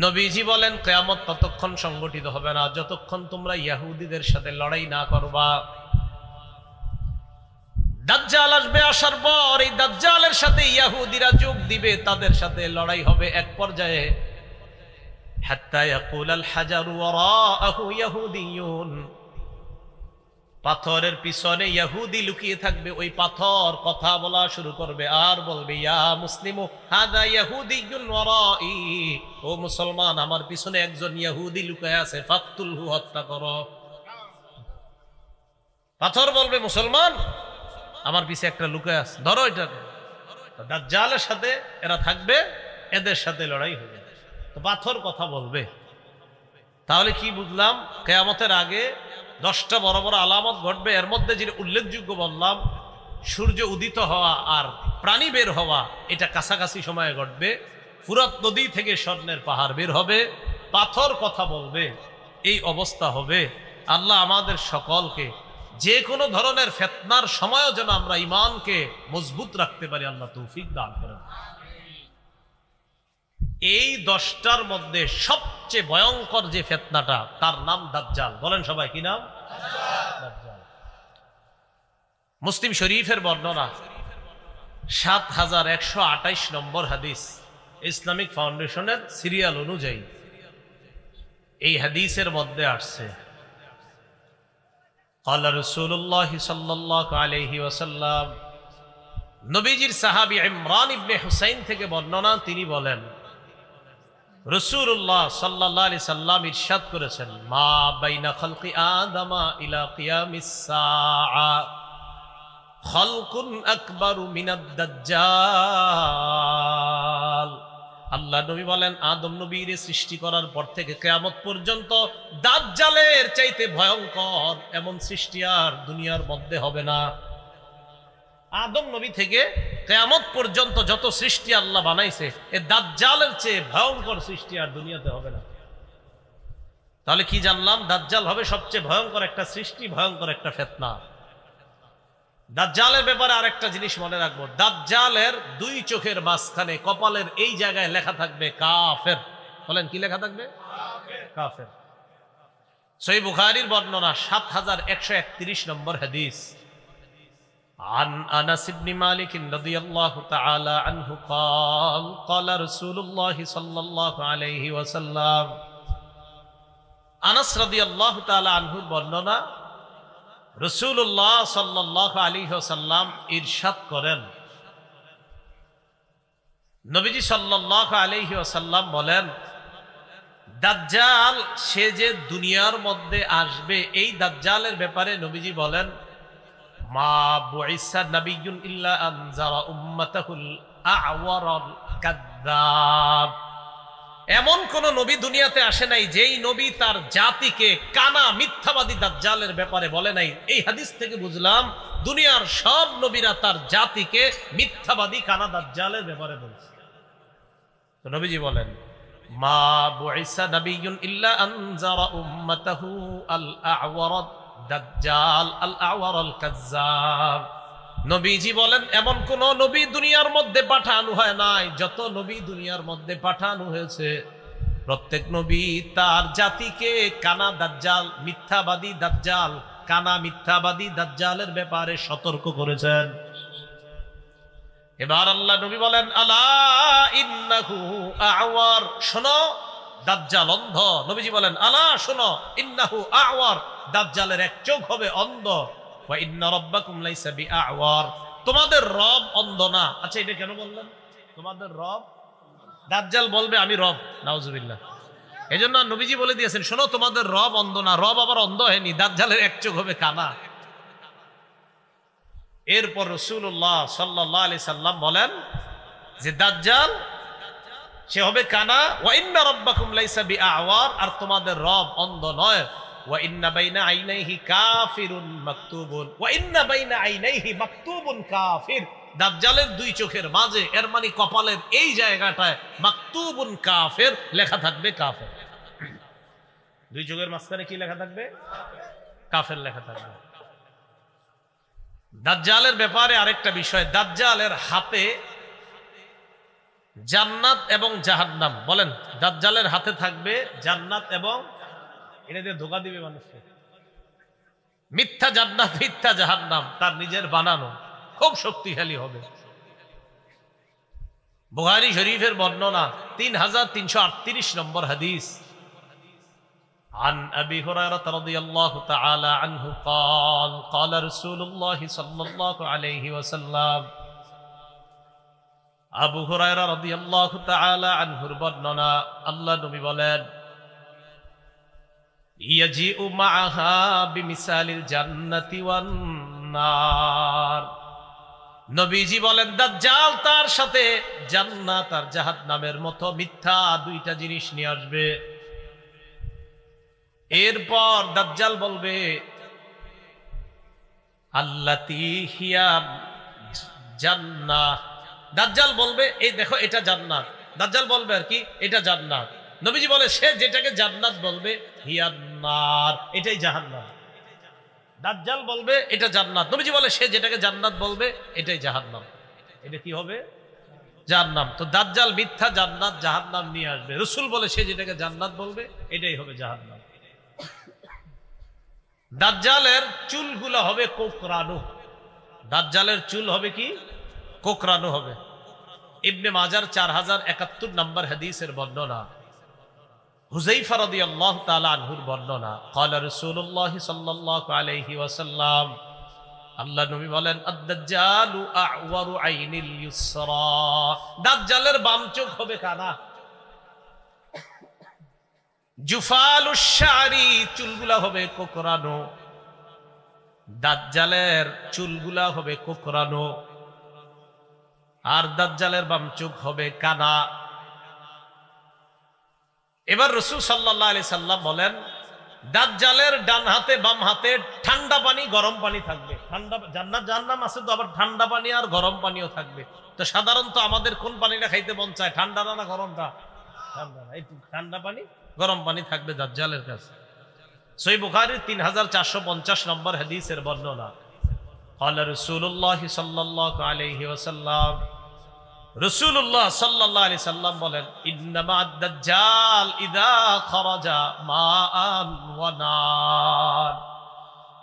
নবীজি বলেন কিয়ামত ততক্ষণ সংগঠিত হবে না যতক্ষণ তোমরা ইহুদিদের সাথে লড়াই না করবা। দাজ্জাল আসবে, আসার পর এই দাজ্জালের সাথে ইহুদিরা যোগ দিবে, তাদের সাথে লড়াই হবে। এক পর্যায়ে হাত্তা ইয়াকুলাল হাজারু ওয়ারাআহু ইহুদিয়ুন, পাথরের পিছনে ইহুদি লুকিয়ে থাকবে, ওই পাথর কথা বলা শুরু করবে আর বলবে ইয়া মুসলিমু হাদা ইহুদিয়ুন ওয়ারাই, ও মুসলমান আমার পিছনে একজন ইহুদি লুকিয়ে আছে, ফাকতুলহু, হত্যা করো। পাথর বলবে মুসলমান আমার পিছে একটা লুকিয়ে আছে, ধরো এটাকে। দাজ্জালের সাথে এরা থাকবে, এদের সাথে লড়াই হবে। তো পাথর কথা বলবে। তাহলে কি বুঝলাম? কিয়ামতের আগে 10টা বড় বড় আলামত ঘটবে। এর মধ্যে যেটা উল্লেখযোগ্য বললাম, সূর্য উদিত হওয়া আর প্রাণী বের হওয়া, এটা কাছাকাছি সময়ে ঘটবে। ফুরাত নদী থেকে স্বর্ণের পাহাড় বের হবে, পাথর কথা বলবে, এই অবস্থা হবে। আল্লাহ আমাদের সকলকে যে কোনো ধরনের ফিতনার সময়ও যেন আমরা ঈমানকে মজবুত রাখতে পারি, আল্লাহ তৌফিক দান করেন। এই 10টার মধ্যে সবচেয়ে ভয়ঙ্কর যে ফিতনাটা, তার নাম দাজ্জাল। বলেন সবাই, কি নাম? দাজ্জাল। মুসলিম শরীফের বর্ণনা 7128 নম্বর হাদিস, ইসলামিক ফাউন্ডেশনের সিরিয়াল অনুযায়ী এই হাদিসের মধ্যে আসছে, ক্বালা রাসূলুল্লাহ সাল্লাল্লাহু আলাইহি ওয়াসাল্লাম, নবীজির সাহাবী ইমরান ইবনে হুসাইন থেকে বর্ণনা, তিনি বলেন রাসূলুল্লাহ সাল্লাল্লাহু আলাইহি সাল্লাম ইরশাদ করেছেন, মা বাইনা খালকি আদামা ইলা কিয়ামিস সাআ খালকুন আকবারু মিনাদ দাজ্জাল। আল্লাহ নবী বলেন, আদম নবীর সৃষ্টি করার পর থেকে কিয়ামত পর্যন্ত দাজ্জালের চাইতে ভয়ঙ্কর এমন সৃষ্টি আর দুনিয়ার মধ্যে হবে না। আদম নবী থেকে কিয়ামত পর্যন্ত যত সৃষ্টি আল্লাহ বানাইছে, এ দাজ্জালের চেয়ে ভয়ঙ্কর সৃষ্টি আর দুনিয়াতে হবে না। তাহলে কি জানলাম? দাজ্জাল হবে সবচেয়ে ভয়ঙ্কর একটা সৃষ্টি, ভয়ঙ্কর একটা ফিতনা। দাজ্জালের ব্যাপারে আরেকটা জিনিস মনে রাখবো, দাজ্জালের 2 চোখের মাঝখানে কপালের এই জায়গায় লেখা থাকবে কাফের। বলেন কি লেখা থাকবে? কাফের। সহিহ বুখারীর বর্ণনা 7131 নম্বর হাদিস, عن أنس بن مالك رضي الله تعالى عنه قال قال رسول الله صلى الله عليه وسلم, আনাস রাদিয়াল্লাহু তাআলা আনহুর বর্ণনা, রাসূলুল্লাহ সাল্লাল্লাহু আলাইহি ওয়াসাল্লাম ইরশাদ করেন, নবীজি সাল্লাল্লাহু আলাইহি ওয়াসাল্লাম বলেন, দাজ্জাল সে যে দুনিয়ার মধ্যে আসবে, এই দাজ্জালের ব্যাপারে নবীজি বলেন, মা বুইসা নাবিয়্যুন ইল্লা আনজারা উম্মাতাহুল আ'ওয়ারাল কাযযাব। এমন কোন নবী দুনিয়াতে আসে নাই যেই নবী তার জাতিকে কানা মিথ্যাবাদী দাজ্জালের ব্যাপারে বলে নাই। এই হাদিস থেকে বুঝলাম দুনিয়ার সব নবীরা তার জাতিকে মিথ্যাবাদী কানা দাজ্জালের ব্যাপারে বলছে। তো নবীজি বলেন, মা বুইসা নাবিয়্যুন ইল্লা আনজারা উম্মাতাহু আল আ'ওয়ারাদ দাজ্জাল আল আ'ওয়ারাল কাযযাব। নবীজি বলেন, এমন কোন নবী দুনিয়ার মধ্যে পাঠানো হয় নাই। যত নবী দুনিয়ার মধ্যে পাঠানো হয়েছে, প্রত্যেক নবী তার জাতিকে কানা দাজ্জাল, মিথ্যাবাদী দাজ্জাল, কানা মিথ্যাবাদী দাজ্জালের ব্যাপারে সতর্ক করেছেন। এবার আল্লাহ নবী বলেন, আলা ইন্নাহু আ'ওয়ার, শোনো দাজ্জাল অন্ধ। নবীজি বলেন, আলা শোনো, ইন্নাহু আ'ওয়ার, দাজ্জালের এক চোখ হবে অন্ধ। ওয়া ইন্না রাব্বাকুম লাইসা বিআ'ওয়ার, তোমাদের রব অন্ধ না। আচ্ছা, এটা কেন বললেন? তোমাদের রব, দাজ্জাল বলবে আমি রব, নাউজুবিল্লাহ। এজন্য নবীজি বলে দিয়েছেন, শোনো তোমাদের রব অন্ধ না। রব আবার অন্ধ হয়নি, দাজ্জালের এক চোখ হবে কানা। এরপর রাসূলুল্লাহ সাল্লাল্লাহু আলাইহি সাল্লাম বলেন যে দাজ্জাল সে হবে কানা। ওয়া ইন্না রাব্বাকুম লাইসা বিআ'ওয়ার, আর তোমাদের রব অন্ধ নয়। ওয়া ইন্না বাইনা আইনাইহি কাফিরুন মাকতুবুন, ওয়া ইন্না বাইনা আইনাইহি মাকতুবুন কাফির, দাজ্জালের 2 চোখের মাঝে, এর মানে কপালের এই জায়গাটায় মাকতুবুন কাফির লেখা থাকবে, কাফের। 2 চোখের মাঝখানে কি লেখা থাকবে? কাফের লেখা থাকবে। দাজ্জালের ব্যাপারে আরেকটা বিষয়, দাজ্জালের হাতে জান্নাত এবং জাহান্নাম। বলেন, দাজ্জালের হাতে থাকবে জান্নাত এবং, এটা দিয়ে ধোঁকা দিবে মানুষকে। মিথ্যা জান্নাত মিথ্যা জাহান্নাম তার নিজের বানানো, খুব শক্তিশালী হবে। বুখারী শরীফের বর্ণনা 3338 নম্বর হাদিস। عن أبي هريرة رضي الله تعالى عنه قال قال رسول الله صلى الله عليه وسلم আবু হুরায়রা রাদিয়াল্লাহু তাআলা আনহুর বর্ণনা, আল্লাহ নবী বলেন, ইয়াজিউ মাআহা বিমিসালিল জান্নাতি ওয়ান নার। নবীজি বলেন, দাজ্জাল তার সাথে জান্নাত আর জাহান্নামের মতো মিথ্যা দুইটা জিনিস নিয়ে আসবে। এরপর দাজ্জাল বলবে, আল্লাতী হিয়া জান্নাহ। দাজ্জাল বলবে, এই দেখো এটা জান্নাত। দাজ্জাল বলবে আর কি, এটা জান্নাত। নবীজি বলে, সে যেটাকে জান্নাত বলবে, হিয়া নার, এটাই জাহান্নাম। দাজ্জাল বলবে এটা জান্নাত, নবীজি বলে সে যেটাকে জান্নাত বলবে এটাই জাহান্নাম। এটা কি হবে? জাহান্নাম। তো দাজ্জাল মিথ্যা জান্নাত জাহান্নাম নিয়ে আসবে। রাসূল বলে সে যেটাকে জান্নাত বলবে এটাই হবে জাহান্নাম। দাজ্জালের চুলগুলো হবে কোকড়ানো। দাজ্জালের চুল হবে কি? কোকড়ানো হবে। ইবনে মাজার 4071 নম্বর হাদিসের বর্ণনা। হুযায়ফা রাদিয়াল্লাহু তাআলা আনহুর বর্ণনা, ক্বালা রাসূলুল্লাহ সাল্লাল্লাহু আলাইহি ওয়াসাল্লাম, আল্লাহ নবী বলেন, আদ-দাজ্জালু আ'ওয়ারু আইনিল ইউসরা। দাজ্জালের বাম চোখ হবে কানা। জুফালুশ শারি, চুলগুলা হবে কোকড়ানো। দাজ্জালের চুলগুলা হবে কোকড়ানো আর দাজ্জালের বাম চোখ হবে কানা। এবার রাসূল সাল্লাল্লাহু আলাইহি সাল্লাম বলেন, দাজ্জালের ডান হাতে বাম হাতে ঠান্ডা পানি গরম পানি থাকবে। ঠান্ডা, জান্নাত জাহান্নাম আছে তো আবার ঠান্ডা পানি আর গরম পানিও থাকবে। তো সাধারণত আমাদের কোন পানিটা খাইতে মন চায়, ঠান্ডা না গরমটা? ঠান্ডা। এই ঠান্ডা পানি গরম পানি থাকবে দাজ্জালের কাছে। সহিহ বুখারীর 3450 নম্বর হাদিসের বর্ণনা। ক্বালা রাসূলুল্লাহ সাল্লাল্লাহু আলাইহি ওয়াসাল্লাম, রাসূলুল্লাহ সাল্লাল্লাহু আলাইহি সাল্লাম বলেন, ইন্নামা আদ-দাজ্জাল ইযা খারাজা মাআন ওয়া নার।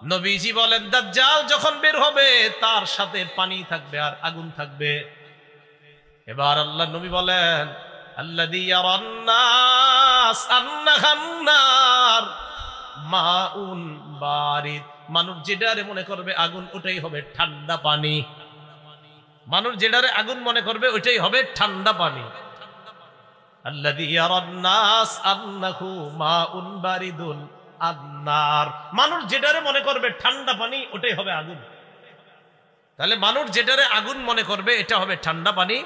নবীজি বলেন, দাজ্জাল যখন বের হবে তার সাথে পানি থাকবে আর আগুন থাকবে। এবার আল্লাহ নবী বলেন, আল্লাযী ইয়ারান নাস আন্নাহান নার মাউন বারিদ। মানুষ যেটারে মনে করবে আগুন, ওটাই হবে ঠান্ডা পানি। মানুষ যেটারে আগুন মনে করবে ওইটাই হবে ঠান্ডা পানি। আল্লাযী ইয়ারান নাস আন্নাহু মাউন বারিদুন আন-নার। মানুষ যেটারে মনে করবে ঠান্ডা পানি, ওটাই হবে আগুন। তাহলে মানুষ যেটারে আগুন মনে করবে এটা হবে ঠান্ডা পানি,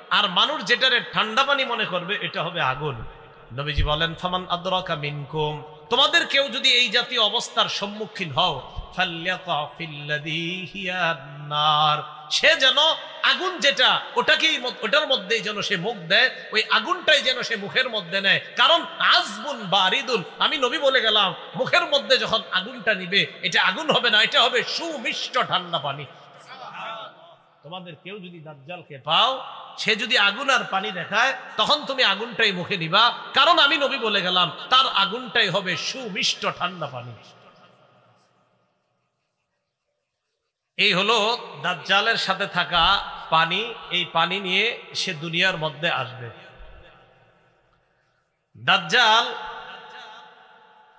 আর মানুষ যেটারে ঠান্ডা পানি মনে করবে এটা হবে আগুন। নবীজি বলেন, ফামান আদরাকা মিনকুম, তোমাদের কেউ যদি এই জাতীয় অবস্থার সম্মুখীন হও, ফালইয়াকা ফিল্লাযী হিয়া নার, সে যেন আগুন যেটা ওটাকেই, ওটার মধ্যেই যেন সে মুখ দেয়, ওই আগুনটাই যেন সে মুখের মধ্যে নেয়। কারণ আযবুন বারিদুন, আমি নবী বলে গেলাম, মুখের মধ্যে যখন আগুনটা নিবে এটা আগুন হবে না, এটা হবে সুমিষ্ট ঠান্ডা পানি। তোমাদের কেউ যদি দাজ্জালকে পাও, সে যদি আগুন আর পানি দেখায়, তখন তুমি আগুনটাই মুখে নিবা, কারণ আমি নবী বলে গেলাম তার আগুনটাই হবে সুমিষ্ট ঠান্ডা পানি। এই হলো দাজ্জালের সাথে থাকা পানি। এই পানি নিয়ে সে দুনিয়ার মধ্যে আসবে। দাজ্জাল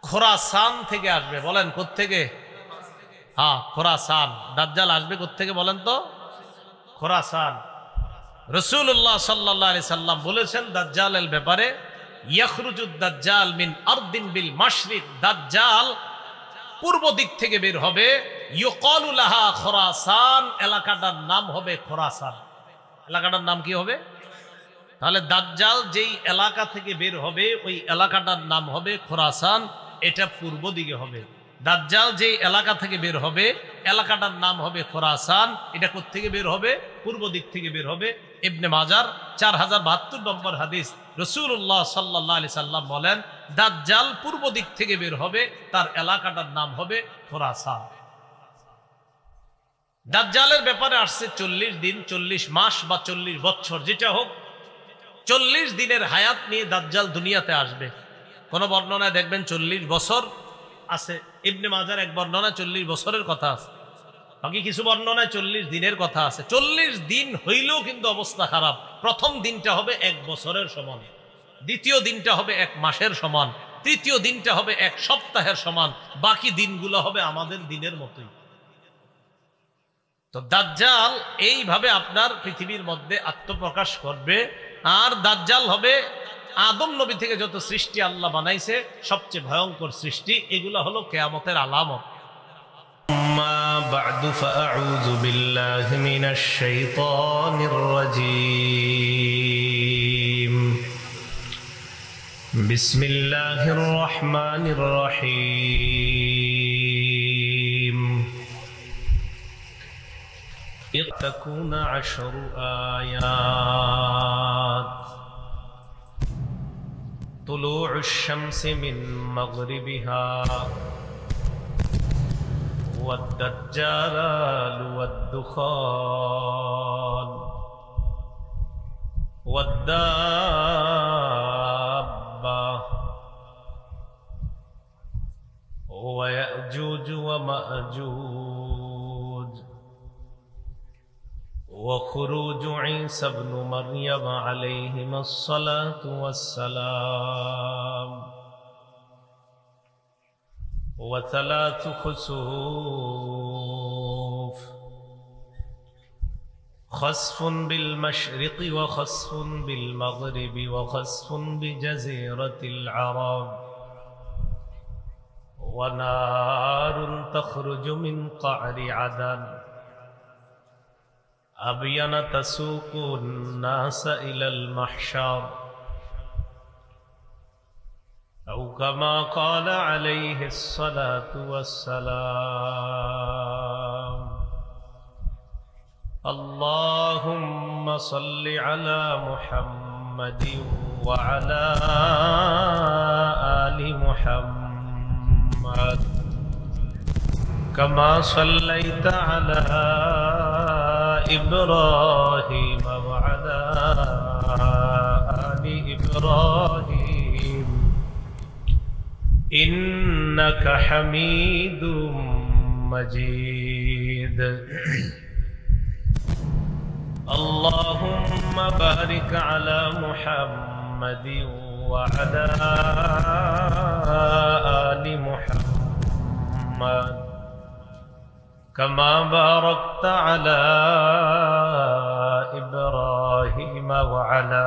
খোরাসান থেকে আসবে। বলেন কোত্থেকে? হ্যাঁ, খোরাসান। দাজ্জাল আসবে কোত্থেকে বলেন তো? খোরাসান। রাসূলুল্লাহ সাল্লাল্লাহু আলাইহি সাল্লাম বলেছেন দাজ্জালের ব্যাপারে, ইয়াখরুজুদ দাজ্জাল মিন আরদিন বিল মাশরিক, দাজ্জাল পূর্ব দিক থেকে বের হবে। ইউকালু লাহা খোরাসান, এলাকাটার নাম হবে খোরাসান। এলাকাটার নাম কি হবে? তাহলে দাজ্জাল যেই এলাকা থেকে বের হবে ওই এলাকাটার নাম হবে খোরাসান, এটা পূর্ব দিকে হবে। দাজ্জাল যেই এলাকা থেকে বের হবে এলাকাটার নাম হবে খোরাসান, এটা কোত্থেকে বের হবে? পূর্ব দিক থেকে বের হবে। ইবনে মাজার 4072 নম্বর হাদিস। রাসূলুল্লাহ সাল্লাল্লাহু আলাইহি সাল্লাম বলেন, দাজ্জাল পূর্ব দিক থেকে বের হবে, তার এলাকাটার নাম হবে খোরাসান। দাজ্জালের ব্যাপারে আসছে 40 দিন, 40 মাস বা 40 বছর, যেটা হোক 40 দিনের হায়াত নিয়ে দাজ্জাল দুনিয়াতে আসবে। কোন বর্ণনায় দেখবেন 40 বছর আছে, ইবনে মাজার এক বর্ণনায় 40 বছরের কথা আছে, বাকি কিছু বর্ণনায় 40 দিনের কথা আছে। 40 দিন হইলেও কিন্তু অবস্থা খারাপ। প্রথম দিনটা হবে 1 বছরের সমান, দ্বিতীয় দিনটা হবে 1 মাসের সমান, তৃতীয় দিনটা হবে 1 সপ্তাহের সমান, বাকি দিনগুলো হবে আমাদের দিনের মতোই। তো দাজ্জাল এইভাবে আপনার পৃথিবীর মধ্যে আত্মপ্রকাশ করবে। আর দাজ্জাল হবে আদম নবী থেকে যত সৃষ্টি আল্লাহ বানাইছে সবচেয়ে ভয়ঙ্কর সৃষ্টি। এগুলো হলো কিয়ামতের আলামত। أما بعد فأعوذ بالله من الشيطان الرجيم بسم الله الرحمن الرحيم تكون 10 آيات طلوع الشمس من مغربها والدجال والدخان والدابة ويأجوج ومأجوج وخروج عيسى ابن مريم عليهما الصلاة والسلام وثلاث خسوف خسف بالمشرق وخسف بالمغرب وخسف بجزيرة العرب ونار تخرج من قعر عدن أبين تسوق الناس إلى المحشر أو كما قال عليه الصلاة والسلام اللهم صل على محمد وعلى آل محمد كما صليت على إبراهيم وعلى آل إبراهيم إنك حميد مجيد اللهم بارك على محمد وعلى آل محمد كما باركت على إبراهيم وعلى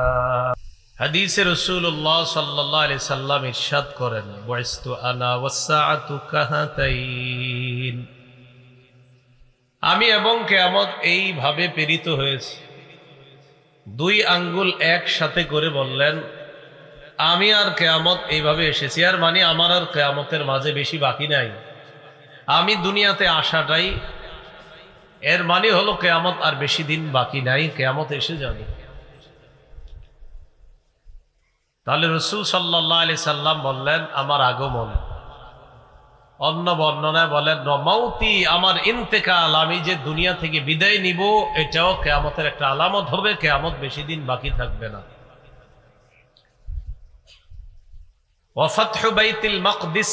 হাদিসে রাসূলুল্লাহ সাল্লাল্লাহু আলাইহি সাল্লাম ইরশাদ করেন বুইস্তু আনা ওয়াসসাআতু কাহাতাইন, আমি এবং কিয়ামত এইভাবে প্রেরিত হয়েছি। 2 আঙ্গুল একসাথে করে বললেন আমি আর কিয়ামত এইভাবে এসেছি। আর মানে আমার আর কিয়ামতের মাঝে বেশি বাকি নাই। আমি দুনিয়াতে আসাটাই এর মানে হলো কিয়ামত আর বেশি দিন বাকি নাই, কিয়ামত এসে যাবে। তাহলে রাসূল সাল্লাল্লাহু আলাইহি সাল্লাম বললেন আমার আগমন। অন্য বর্ণনায় বলেন মাউতি, আমার ইন্তেকাল, আমি যে দুনিয়া থেকে বিদায় নিব এটাও কিয়ামতের একটা আলামত হবে। কিয়ামত বেশি দিন বাকি থাকবে না। ওয়া ফাতহু বাইতুল মাকদিস,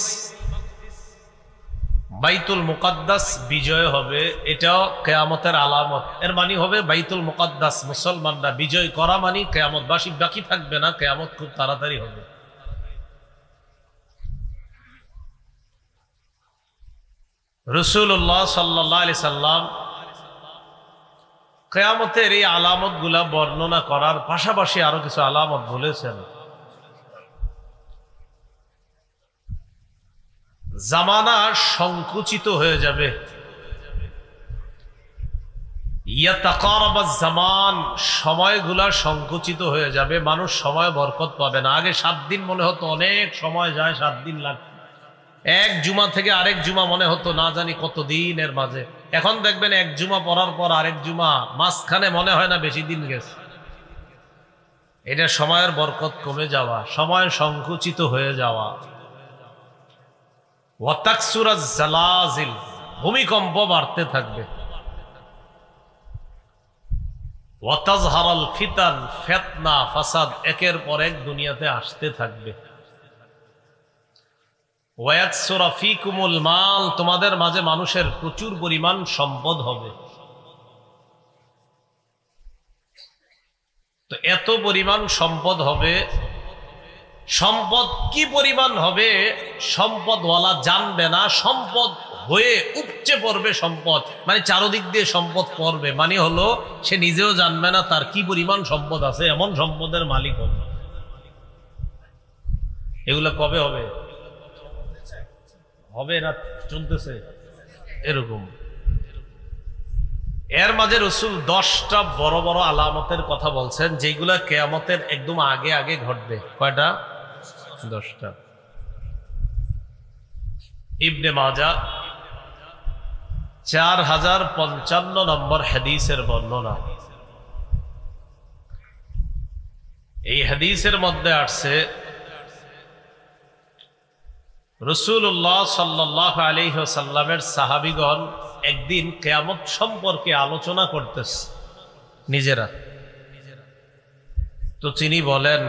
বাইতুল মুকাদ্দাস বিজয় হবে, এটাও কিয়ামতের আলামত। এর মানে হবে বাইতুল মুকাদ্দাস মুসলমানরা বিজয় করা মানে কিয়ামত বাকি থাকবে না, কিয়ামত খুব তাড়াতাড়ি হবে। রাসূলুল্লাহ সাল্লাল্লাহু আলাইহি সাল্লাম কিয়ামতের এই আলামতগুলা বর্ণনা করার পাশাপাশি আরো কিছু আলামত বলেছেন। জামানা সংকুচিত হয়ে যাবে, ইয়াতাকারাবাজ জামান, সময়গুলা সংকুচিত হয়ে যাবে, মানুষ সময় বরকত পাবে না। আগে 7 দিন মনে হতো অনেক সময় যায়, 7 দিন লাগবে। এক জুমা থেকে আরেক জুমা মনে হতো না জানি কত দিনের মাঝে। এখন দেখবেন এক জুমা পড়ার পর আরেক জুমা, মাঝখানে মনে হয় না বেশি দিন গেছে। এটা সময়ের বরকত কমে যাওয়া, সময় সংকুচিত হয়ে যাওয়া। ওয়াতাকসুরাজ জালাজিল, ভূমিকম্প বাড়তে থাকবে। ওয়াতাজহারাল ফিতান, ফিতনা ফাসাদ একের পর এক দুনিয়াতে আসতে থাকবে। ওয়ায়াকসুরা ফীকুমুল মাল, তোমাদের মাঝে মানুষের প্রচুর পরিমাণ সম্পদ হবে। তো এত পরিমাণ সম্পদ হবে, সম্পদ কি পরিমাণ হবে সম্পদওয়ালা জানবে না, সম্পদ হয়ে উপচে পড়বে সম্পদ, মানে চারদিক দিয়ে সম্পদ পড়বে, মানে হলো সে নিজেও জানবে না তার কি পরিমাণ সম্পদ আছে, এমন সম্পদের মালিক হবে। এগুলো কবে হবে? হবে না চলতেছে এরকম। এর মাঝে রাসূল 10টা বড় বড় আলামতের কথা বলছেন, যেগুলা কিয়ামতের একদম আগে আগে ঘটবে। কয়টা? 10টা। ইবনে মাজাহ 4055 নম্বর হাদিসের বর্ণনা। এই হাদিসের মধ্যে আসছে রাসূলুল্লাহ সাল্লাল্লাহু আলাইহি ওয়াসাল্লামের সাহাবীগণ একদিন কিয়ামত সম্পর্কে আলোচনা করতেছে নিজেরা। তো তিনি বলেন,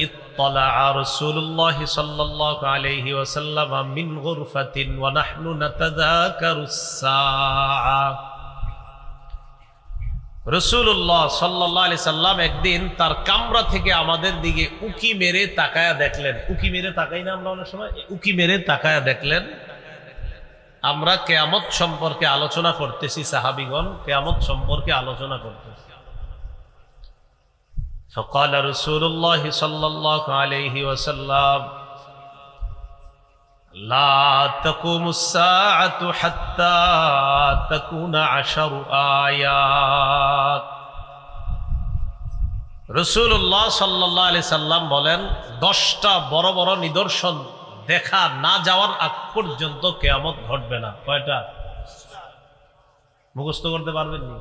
ইত্তালা রাসূলুল্লাহ সাল্লাল্লাহু আলাইহি ওয়াসাল্লাম মিন গুরফাতিন ওয়া নাহনু নাতাযাকারুস সাআ। রাসূলুল্লাহ সাল্লাল্লাহু আলাইহি সাল্লাম একদিন তার কামরা থেকে আমাদের দিকে উকি মেরে তাকায়া দেখলেন। উকি মেরে তাকাই না আমরা অনেক সময়? উকি মেরে তাকায়া দেখলেন আমরা কিয়ামত সম্পর্কে আলোচনা করতেছি, সাহাবীগণ কিয়ামত সম্পর্কে আলোচনা করতেছি। فقال رسول الله صلى الله عليه وسلم لا تقوم الساعة حتى تكون 10 آيات। রাসূলুল্লাহ সাল্লাল্লাহু আলাইহি সাল্লাম বলেন 10টা বড় বড় নিদর্শন দেখা না যাওয়ার আগ পর্যন্ত কিয়ামত ঘটবে না। কয়টা? মুখস্থ করতে পারবেন নি?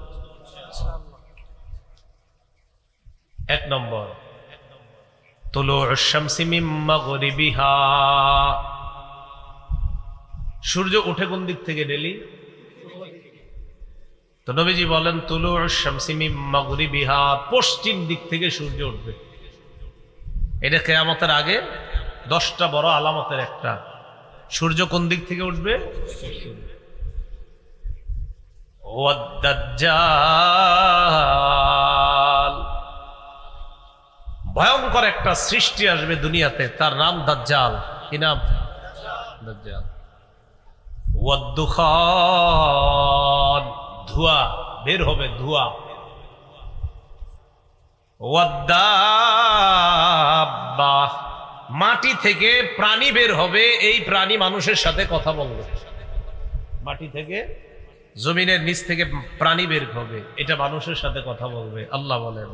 1 নম্বর, তুলুউশ শামসি মিন মাগরিবিহা, সূর্য ওঠে কোন দিক থেকে ডেলি? তো নবীজি বলেন তুলুউশ শামসি মিন মাগরিবিহা, পশ্চিম দিক থেকে সূর্য উঠবে। এটা কিয়ামতের আগে 10টা বড় আলামতের একটা। সূর্য কোন দিক থেকে উঠবে? ওয়াদ-দাজ্জাল, ভয়ঙ্কর একটা সৃষ্টি আসবে দুনিয়াতে, তার নাম দাজ্জাল। কি নাম? দাজ্জাল। ওয়াদ-দুখান, ধোঁয়া বের হবে, ধোঁয়া। ওয়াদ-দাব্বা, মাটি থেকে প্রাণী বের হবে, এই প্রাণী মানুষের সাথে কথা বলবে। মাটি থেকে, জমিনের নিচ থেকে প্রাণী বের হবে, এটা মানুষের সাথে কথা বলবে। আল্লাহ বলেন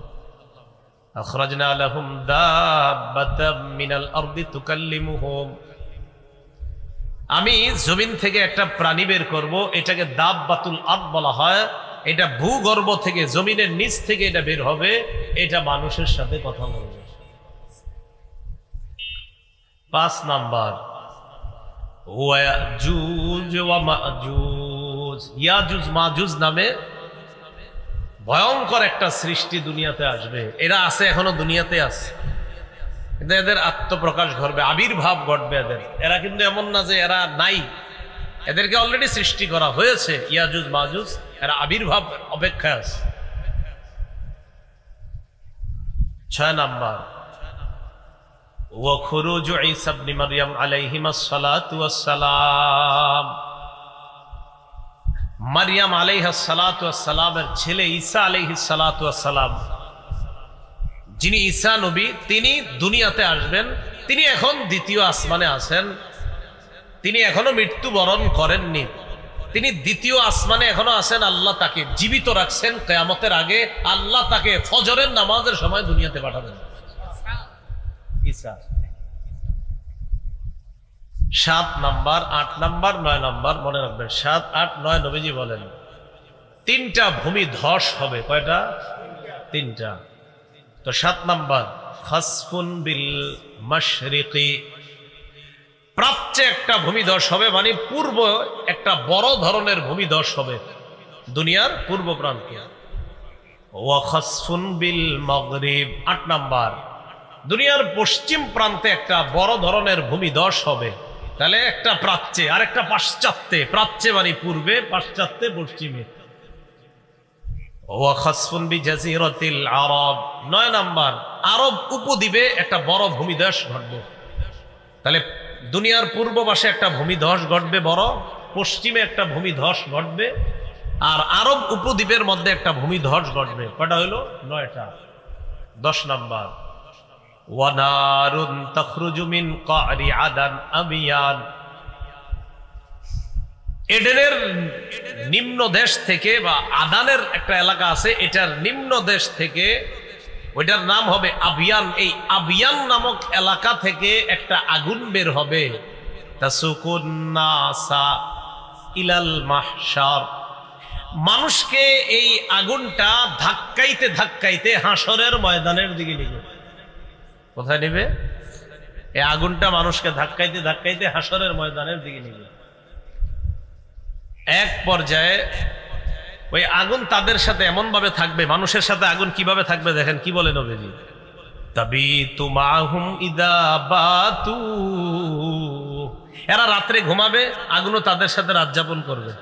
আখরাজনা লাহুম দাব্বাতাম মিনাল আরদি তুকাল্লিমুহুম, আমি জমিন থেকে একটা প্রাণী বের করব, এটাকে দাব্বাতুল আরদ বলা হয়। এটা ভূগর্ভ থেকে, জমিনের নিচ থেকে এটা বের হবে, এটা মানুষের সাথে কথা বলবে। 5 নাম্বার, ইয়াজুজ ওয়া মাজুজ, ইয়াজুজ মাজুজ নামে ভয়ঙ্কর একটা সৃষ্টি দুনিয়াতে আসবে। এরা আছে, এখনো দুনিয়াতে আছে, কিন্তু এদের আত্মপ্রকাশ ঘটবে, আবির্ভাব ঘটবে এদের। এরা কিন্তু এমন না যে এরা নাই, এদেরকে অলরেডি সৃষ্টি করা হয়েছে। ইয়াজুজ মাজুজ, এরা আবির্ভাব অপেক্ষায় আছে। 6 নাম্বার, ওয়া খুরুজু ঈসা ইবনে মারইয়াম আলাইহিমাস সালাতু ওয়াস সালাম, মারইয়াম আলাইহিস সালাতু ওয়াস সালামের ছেলে ঈসা আলাইহিস সালাতু ওয়াস সালাম, যিনি ঈসা নবী, তিনি দুনিয়াতে আসবেন। তিনি এখন দ্বিতীয় আসমানে আছেন, তিনি এখনো মৃত্যুবরণ করেননি, তিনি দ্বিতীয় আসমানে এখনো আছেন। আল্লাহ তাকে জীবিত রাখছেন, কিয়ামতের আগে আল্লাহ তাকে ফজরের নামাজের সময় দুনিয়াতে পাঠাবেন। ঈসা। 7 নাম্বার, 8 নাম্বার, 9 নাম্বার মনে রাখবেন। 7, 8, 9 নবীজি বলেন 3টা ভূমি ধস হবে। কয়টা? 3টা। তো 7 নাম্বার, খাসফুন বিল মাশরিকি, প্রাচ্যে একটা ভূমিধস হবে, মানে পূর্ব একটা বড় ধরনের ভূমিধস হবে দুনিয়ার পূর্ব প্রান্তে। ওয়া খাসফুন বিল মাগরিব। 8 নাম্বার, দুনিয়ার পশ্চিম প্রান্তে একটা বড় ধরনের ভূমিধস হবে। তাহলে একটা প্রাচ্যে আর একটা পাশ্চাত্যে, প্রাচ্যে মানে পূর্বে, পাশ্চাত্যে পশ্চিমে। ওয়া খাসফুন বিজাজিরাতিল আরব। 9 নাম্বার, আরব উপদ্বীপে একটা বড় ভূমিধস ঘটবে। তাহলে দুনিয়ার পূর্ব পাশে একটা ভূমিধস ঘটবে বড়, পশ্চিমে একটা ভূমিধস ঘটবে, আর আরব উপদ্বীপের মধ্যে একটা ভূমিধস ঘটবে। কয়টা হইল? 9টা। 10 নাম্বার, ওয়ানারুন তাখরুজু মিন ক্বারি আদান আবিয়ান। এডেনের নিম্ন দেশ থেকে, বা আদানের একটা এলাকা আছে, এটার নিম্ন দেশ থেকে, ওইটার নাম হবে আবিয়ান। এই আবিয়ান নামক এলাকা থেকে একটা আগুন বের হবে। তাসুকুন নাসা ইলাল মাহশার। মানুষকে এই আগুনটা ধাক্কাইতে ধাক্কাইতে হাসরের ময়দানের দিকে নিবে। কোথায় নিবে? এই আগুনটা মানুষকে ধাক্কাইতে ধাক্কাইতে হাসরের ময়দানের দিকে নিবে। এক পর্যায়ে ওই আগুন তাদের সাথে এমন ভাবে থাকবে, মানুষের সাথে আগুন কিভাবে থাকবে দেখেন কি বলে নবীজি, তাবিতু মাহুম ইদা বাতু। এরা রাত্রে ঘুমাবে, আগুনও তাদের সাথে রাত যাপন করবে।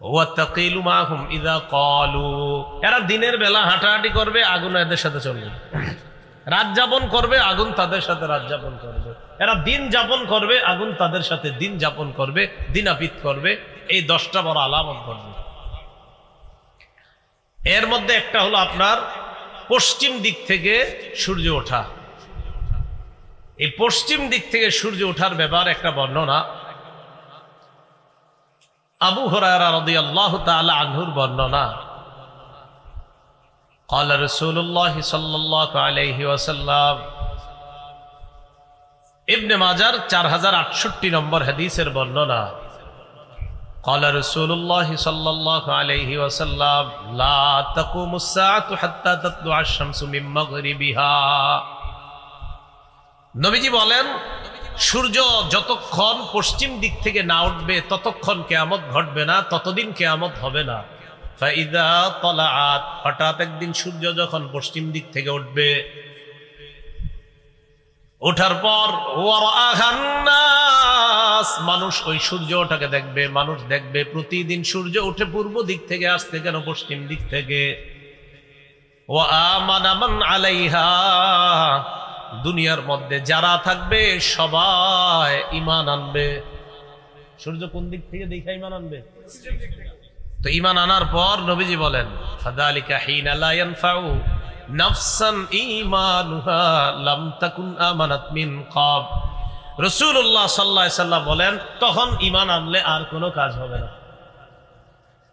ওয়া তাকিলু মাহুম ইদা ক্বালু। এরা দিনের বেলা হাঁটাহাঁটি করবে, আগুন এদের সাথে চলবে। রাত যাপন করবে, আগুন তাদের সাথে রাত যাপন করবে। এরা দিন যাপন করবে, আগুন তাদের সাথে দিন যাপন করবে, দিনাপিত করবে। এই 10টা বড় আলামত করবে। এর মধ্যে একটা হলো আপনার পশ্চিম দিক থেকে সূর্য ওঠা। এই পশ্চিম দিক থেকে সূর্য ওঠার ব্যাপার একটা বর্ণনা আবু হুরায়রা রাদিয়াল্লাহু তাআলা আনহুর বর্ণনা। قال رسول الله صلى الله عليه وسلم। ইবনে মাজার 4068 নম্বর হাদিসের বর্ণনা। قال رسول الله صلى الله عليه وسلم لا تقوم الساعة حتى تطلع الشمس من مغربها। নবীজি বলেন, সূর্য যতক্ষণ পশ্চিম দিক থেকে না উঠবে ততক্ষণ কিয়ামত ঘটবে না, ততদিন কিয়ামত হবে না। ফাইদা তলাআত, হঠাৎ একদিন সূর্য যখন পশ্চিম দিক থেকে উঠবে, ওঠার পর ওয়ারাআহান নাস, মানুষ ওই সূর্য ওঠাকে দেখবে। মানুষ দেখবে প্রতিদিন সূর্য উঠে পূর্ব দিক থেকে আসছে, কেন পশ্চিম দিক থেকে। ওয়া আমানা মান আলাইহা, দুনিয়ার মধ্যে যারা থাকবে সবাই ঈমান আনবে। সূর্য কোন দিক থেকে দেখে ঈমান আনবে? তো ঈমান আনার পর নবীজি বলেন, ফাযালিকা হিনা লা ইয়ানফাউ নাফসান ঈমানুহা লাম তাকুন আমানাত মিন ক্বাব। রাসূলুল্লাহ সাল্লাল্লাহু আলাইহি সাল্লাম বলেন, তখন ঈমান আনলে আর কোনো কাজ হবে না।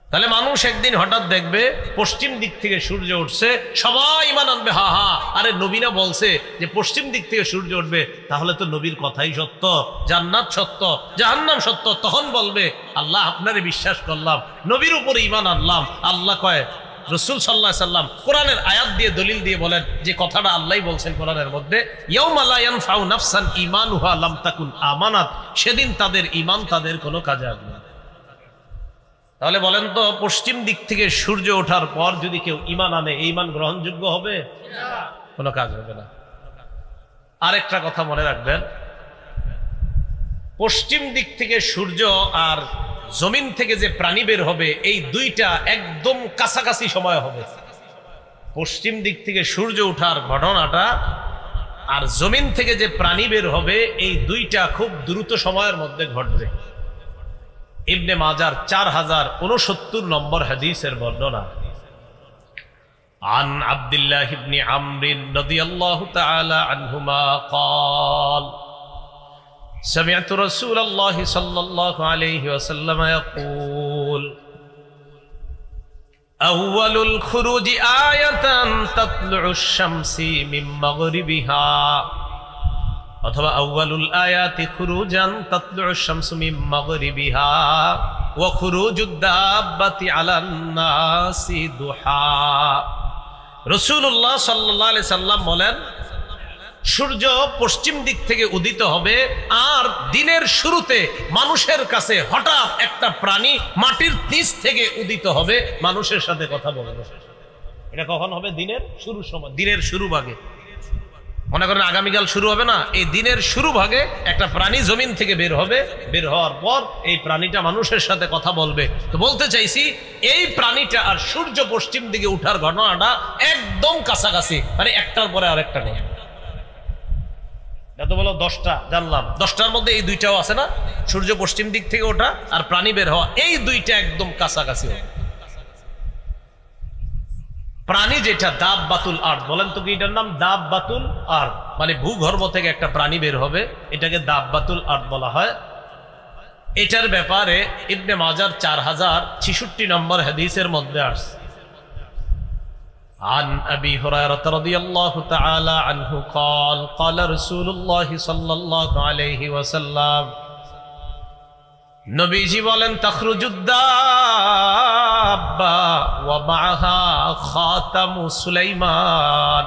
তাহলে মানুষ একদিন হঠাৎ দেখবে পশ্চিম দিক থেকে সূর্য উঠছে, সবাই ঈমান আনবে। হা হা, আরে নবী না বলছে যে পশ্চিম দিক থেকে সূর্য উঠবে, তাহলে তো নবীর কথাই সত্য, জান্নাত সত্য, জাহান্নাম সত্য। তখন বলবে, আল্লাহ আপনারে বিশ্বাস করলাম, নবীর উপরে ঈমান আনলাম। আল্লাহ কয়, রাসূল সাল্লাল্লাহু আলাইহি সাল্লাম কোরআনের আয়াত দিয়ে দলিল দিয়ে বলেন যে কথাটা আল্লাহই বলছেন কোরআনের মধ্যে, ইয়াউমা লা ইয়ানফাউ নাফসান ঈমানুহা লাম তাকুন আমানাত। সেদিন তাদের ঈমান তাদের কোনো কাজে আসবে না। তাহলে বলেন তো, পশ্চিম দিক থেকে সূর্য ওঠার পর যদি কেউ ঈমান আনে, এই ঈমান গ্রহণযোগ্য হবে? কোনো কাজ হবে না। আরেকটা কথা মনে রাখবেন, পশ্চিম দিক থেকে সূর্য আর জমিন থেকে যে প্রাণী বের হবে, এই দুইটা একদম কাছাকাছি সময় হবে। পশ্চিম দিক থেকে সূর্য ওঠার ঘটনাটা আর জমিন থেকে যে প্রাণী বের হবে, এই দুইটা খুব দ্রুত সময়ের মধ্যে ঘটবে। ইবনে মাজার 4069 নম্বর হাদিসের বর্ণনা। আন আব্দুল্লাহ ইবনে আমর রাদিয়াল্লাহু তাআলা আনহুমা قال سمعت رسول الله صلى الله عليه وسلم يقول أول الخروج آية تطلع الشمس من مغربها অথবা আউয়ালুল আয়াতি খুরুজান তাতলু'ু শামসু মিন মাগরিবিহা ওয়া খুরুজুদ দাব্বাতি আলান নাসি দুহা। রাসূলুল্লাহ সাল্লাল্লাহু আলাইহি সাল্লাম বলেন, সূর্য পশ্চিম দিক থেকে উদিত হবে, আর দিনের শুরুতে মানুষের কাছে হঠাৎ একটা প্রাণী মাটির নিচ থেকে উদিত হবে, মানুষের সাথে কথা বলবে। এটা কখন হবে? দিনের শুরুর সময়, দিনের শুরু ভাগে। মনে করেন আগামীকাল শুরু হবে না, এই দিনের শুরু ভাগে একটা প্রাণী জমিন থেকে বের হবে। বের হওয়ার পর এই প্রাণীটা মানুষের সাথে কথা বলবে। তো বলতে চাইছি, এই প্রাণীটা আর সূর্য পশ্চিম দিকে উঠার ঘটনাটা একদম কাছাকাছি, মানে একটার পরে আরেকটা ঘটনা। এত বলো 10টা জানলাম, 10টার মধ্যে এই দুইটাও আছে না, সূর্য পশ্চিম দিক থেকে ওঠা আর প্রাণী বের হওয়া, এই দুইটা একদম কাছাকাছি হবে। প্রাণী যেটা দাব্বাতুল আরদ, বলেন তো কি এটার নাম? দাব্বাতুল আরদ, মানে ভূগর্ভ থেকে একটা প্রাণী বের হবে, এটাকে দাব্বাতুল আরদ বলা হয়। এটার ব্যাপারে ইবনে মাজার 4066 নম্বর হাদিসের মধ্যে আসছে। عن أبي هريرة رضي الله تعالى عنه قال قال رسول الله صلى الله عليه وسلم নবীজি বলেন, তাখরুজুদ দাব্বা ওয়া মাআহা খাতামু সুলাইমান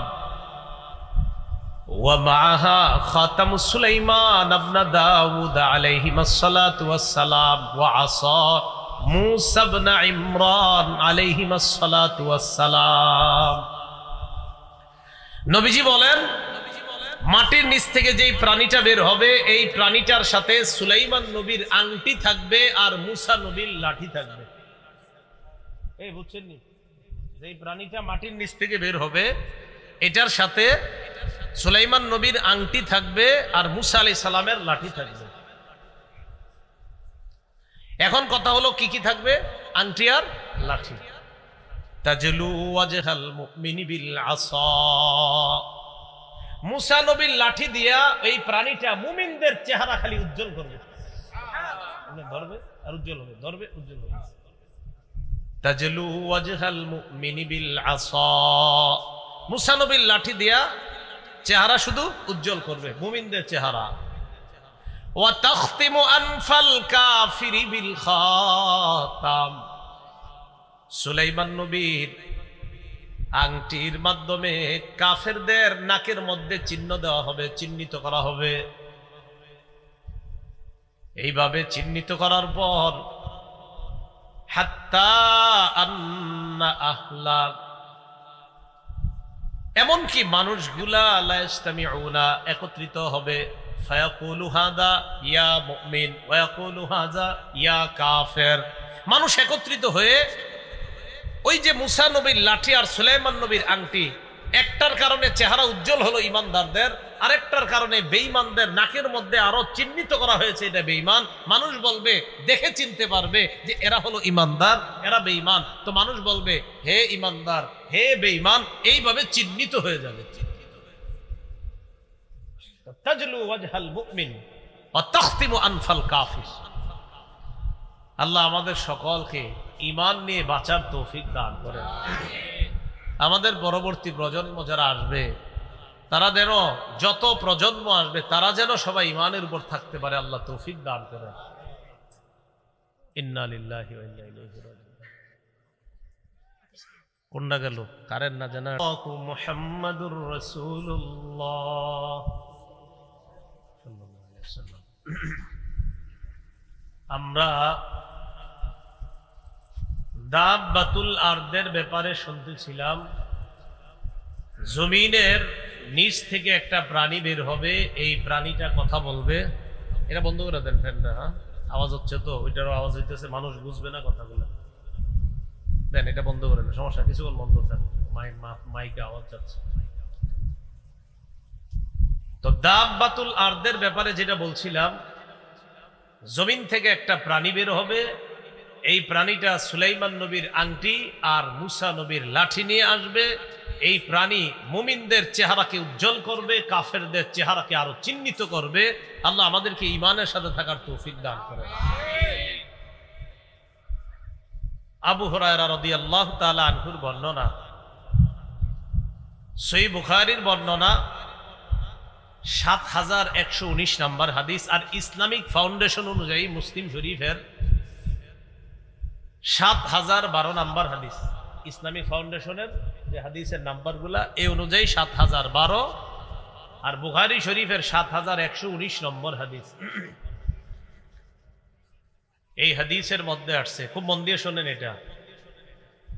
ওয়া মাআহা খাতামু সুলাইমান ইবনে দাউদ আলাইহিস সালাতু ওয়াস সালাম ওয়া আসা মুসা ইবনে ইমরান আলাইহিস সালাতু ওয়াস সালাম। নবীজি বলেন, মাটির নিচ থেকে যেই প্রাণীটা বের হবে, এই প্রাণীটার সাথে সুলাইমান নবীর আংটি থাকবে আর মুসা নবীর লাঠি থাকবে। এই বুঝছেন নি, যেই প্রাণীটা মাটির নিচ থেকে বের হবে, এটার সাথে সুলাইমান নবীর আংটি থাকবে আর মুসা আলাইহিস সালামের লাঠি থাকবে। এখন কথা হলো কি কি থাকবে? আংটি আর লাঠি। তাজলু ওয়াজহাল মুমিনি বিল আসা, মুসা নবীর লাঠি দিয়া এই প্রাণীটা মুমিনদের চেহারা খালি উজ্জ্বল করবে, ধরবে আর উজ্জ্বল হবে, ধরবে উজ্জ্বল হবে। তাজলু ওয়াজহাল মুমিনি বিল আসা, মুসা নবীর লাঠি দিয়া চেহারা শুধু উজ্জ্বল করবে, মুমিনদের চেহারা। ওয়া তাখতিমু আনফাল কাফিরি বিল খাতাম, সুলাইমান নবীর আংটির মাধ্যমে কাফেরদের নাকের মধ্যে চিহ্ন দেওয়া হবে, চিহ্নিত করা হবে। এইভাবে চিহ্নিত করার পর হাত্তা আন্না আহলা, এমনকি মানুষগুলা লা ইসতামিউনা, একত্রিত হবে। ফায়াকুলু হাদা ইয়া মুমিন ওয়া ইয়াকুলু হাযা ইয়া কাফের, মানুষ একত্রিত হয়ে ওই যে মুসা নবীর লাঠি আর সুলাইমান নবীর আংটি, একটার কারণে চেহারা উজ্জ্বল হলো ইমানদারদের, আরেকটার কারণে বেঈমানদের নাকের মধ্যে আরো চিহ্নিত করা হয়েছে এটা বেঈমান। মানুষ বলবে, দেখে চিনতে পারবে যে এরা হলো ইমানদার, এরা বেঈমান। তো মানুষ বলবে, হে ইমানদার, হে বেঈমান, এইভাবে চিহ্নিত হয়ে যাবে। তাজলু ওয়াজহাল মুমিন ওয়া তাখতিমু আনফাল কাফির। আল্লাহ আমাদের সকলকে ঈমান নিয়ে বাঁচার তৌফিক দান করেন। আমাদের পরবর্তী প্রজন্ম যারা আসবে, তারা যেন, যত প্রজন্ম আসবে তারা যেন সবাই ঈমানের উপর থাকতে পারে, আল্লাহ তৌফিক দান করেন। ইন্না লিল্লাহি ওয়া ইন্না ইলাইহি রাজিউন। কোনটা গেল? কারেন্ট না জানা। মুহাম্মাদুর রাসূলুল্লাহ সাল্লাল্লাহু আলাইহি ওয়াসাল্লাম। আমরা দাব্বাতুল আরদের ব্যাপারে শুনতেছিলাম। জমিনের নিচ থেকে একটা প্রাণী বের হবে, এই প্রাণীটা কথা বলবে। এটা বন্ধ করে দেন ফ্যানটা, হ্যাঁ আওয়াজ হচ্ছে তো, ওইটারও আওয়াজ হইতেছে, মানুষ বুঝবে না কথাগুলো। দেন এটা বন্ধ করে দেন, সমস্যা, কিছুক্ষণ বন্ধ থাক, মাইকে আওয়াজ যাচ্ছে। তো দাব্বাতুল আরদের ব্যাপারে যেটা বলছিলাম, জমিন থেকে একটা প্রাণী বের হবে, এই প্রাণীটা সুলাইমান নবীর আংটি আর মুসা নবীর লাঠি নিয়ে আসবে। এই প্রাণী মুমিনদের চেহারাকে উজ্জ্বল করবে, কাফেরদের চেহারাকে আরো চিহ্নিত করবে। আল্লাহ আমাদেরকে ঈমানের সাথে থাকার তৌফিক দান করেন। আবু হুরায়রা রাদিয়াল্লাহু তাআলা আনহুর বর্ণনা, সহিহ বুখারীর বর্ণনা, 7119 নম্বর হাদিস। আর ইসলামিক ফাউন্ডেশন অনুযায়ী মুসলিম শরীফের 7012 নম্বর হাদিস। ইসলামিক ফাউন্ডেশনের যে হাদিসের নাম্বারগুলা এই অনুযায়ী 7012, আর বুখারী শরীফের 7119 নম্বর হাদিস। এই হাদিসের মধ্যে আসছে, খুব মন দিয়ে শোনেন, এটা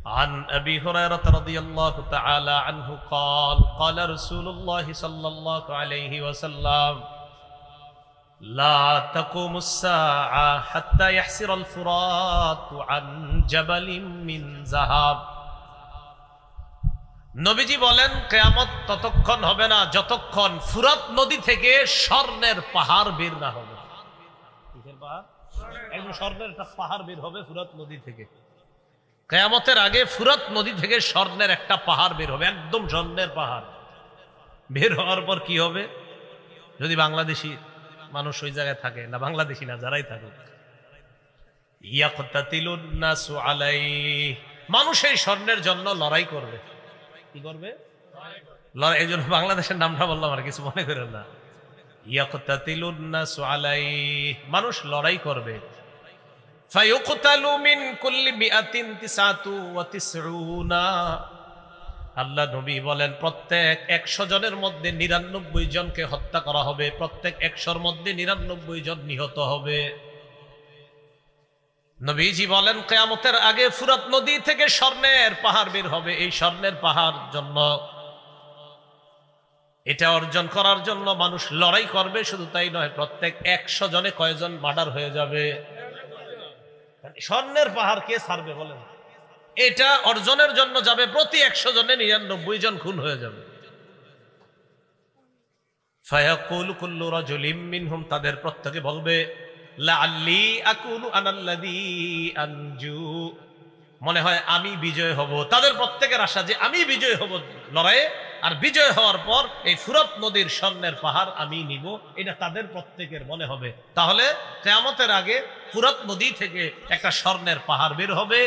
عن أبي هريرة رضي الله تعالى عنه قال قال رسول الله صلى الله عليه وسلم لا تقوم الساعة حتى يحسر الفرات عن جبل من ذهب নবীজি বলেন কিয়ামত ততক্ষণ হবে না যতক্ষণ ফুরাত নদী থেকে স্বর্ণের পাহাড় বের না হবে। কিসের পাহাড়? একদম স্বর্ণের একটা পাহাড় বের হবে ফুরাত নদী থেকে। কিয়ামতের আগে ফুরাত নদী থেকে স্বর্ণের একটা পাহাড় বের হবে, একদম স্বর্ণের পাহাড়। বের হওয়ার পর কি হবে? যদি বাংলাদেশি মানুষ ওই জায়গায় থাকে, না বাংলাদেশি না যারাই থাকুক, ইয়াকতাতিলুন নাসু আলাইহি, মানুষ এই স্বর্ণের জন্য লড়াই করবে। কি করবে? লড়াই। এই জন্য বাংলাদেশের নামটা বললাম, আর কিছু মনে করেন না। ইয়াকতাতিলুন নাসু আলাইহি, মানুষ লড়াই করবে। ফায়ুকতালু মিন কুল্লি মিআতিন তিসআতু ওয়া তিসউনা, আল্লাহ নবী বলেন প্রত্যেক 100 জনের মধ্যে 99 জনকে হত্যা করা হবে, প্রত্যেক 100-র মধ্যে 99 জন নিহত হবে। নবীজি বলেন কিয়ামতের আগে ফুরাত নদী থেকে স্বর্ণের পাহাড় বের হবে। এই স্বর্ণের পাহাড় জন্য, এটা অর্জন করার জন্য মানুষ লড়াই করবে। শুধু তাই নয়, প্রত্যেক 100 জনে কয়জন মার্ডার হয়ে যাবে? স্বর্ণের পাহাড় কে ছাড়বে বলেন? এটা অর্জনের জন্য যাবে, প্রতি 100 জনে 99 জন খুন হয়ে যাবে। ফায়াকুলু কুল্লু রাজুলিম মিনহুম, তাদের প্রত্যেকে বলবে লাআল্লি আকুনু আনাল্লাযী আনজু, মনে হয় আমি বিজয় হব। তাদের প্রত্যেকের আশা যে আমি বিজয় হব লড়াইয়ে, আর বিজয় হওয়ার পর এই ফুরাত নদীর স্বর্ণের পাহাড় আমি নিব, এটা তাদের প্রত্যেকের মনে হবে। তাহলে কিয়ামতের আগে ফুরাত নদী থেকে একটা স্বর্ণের পাহাড় বের হবে,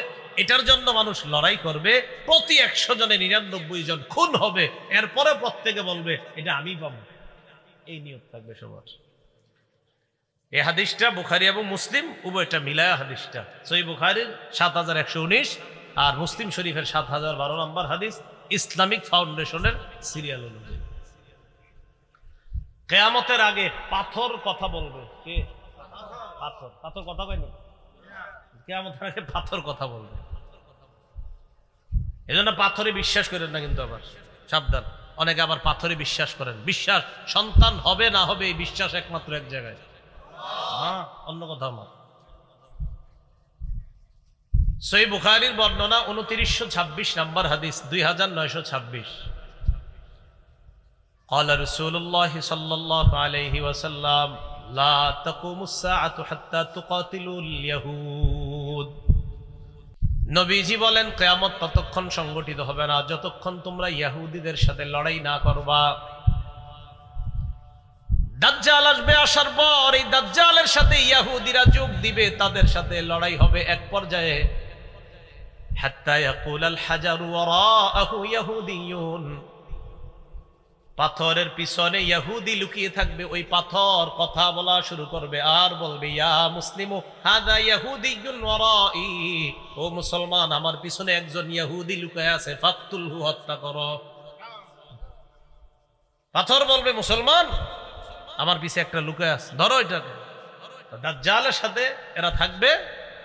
এটার জন্য মানুষ লড়াই করবে, প্রতি 100 জনে 99 জন খুন হবে। এরপরে প্রত্যেকে বলবে এটা আমি পাবো, এই নিয়ত থাকবে সবার। এই হাদিসটা বুখারী এবং মুসলিম উভয়টা মিলায়া হাদিসটা, সহিহ বুখারীর 7119 আর মুসলিম শরীফের 7012 নম্বর হাদিস, ইসলামিক ফাউন্ডেশনের সিরিয়াল অনুযায়ী। কিয়ামতের আগে পাথর কথা বলবে। কে? পাথর। পাথর কথা কয়নি? কিয়ামতের আগে পাথর কথা বলবে। এজন্য পাথরে বিশ্বাস করেন না, কিন্তু আবার সাবধান। অনেকে আবার পাথরে বিশ্বাস করেন। বিশ্বাস সন্তান হবে না হবে এই বিশ্বাস একমাত্র এক জায়গায়, হ্যাঁ, অন্য কথা না। সহিহ বুখারীর বর্ণনা 2926 নম্বর হাদিস, 2926। قال رسول الله صلى الله عليه وسلم لا تقوم الساعة حتى تقاتلوا اليهود, নবীজি বলেন কিয়ামত ততক্ষণ সংগঠিত হবে না যতক্ষণ তোমরা ইহুদিদের সাথে লড়াই না করবা। দাজ্জাল আসবে, আসার পর এই দাজ্জালের সাথে ইহুদিরা যোগ দিবে, তাদের সাথে লড়াই হবে। এক পর্যায়ে হাত্তা ইয়াকুলাল হাজারু ওয়ারাআহু ইহুদিয়ুন, পাথরের পিছনে ইহুদি লুকিয়ে থাকবে। ওই পাথর কথা বলা শুরু করবে আর বলবে ইয়া মুসলিমু হাদা ইহুদিয়ুন ওয়ারাই, ও মুসলমান আমার পিছনে একজন ইহুদি লুকিয়ে আছে, ফাকতুলহু, হত্যা করো। পাথর বলবে মুসলমান আমার পিছে একটা লুকিয়ে আছে, ধরো এটাকে। দাজ্জালের সাথে এরা থাকবে,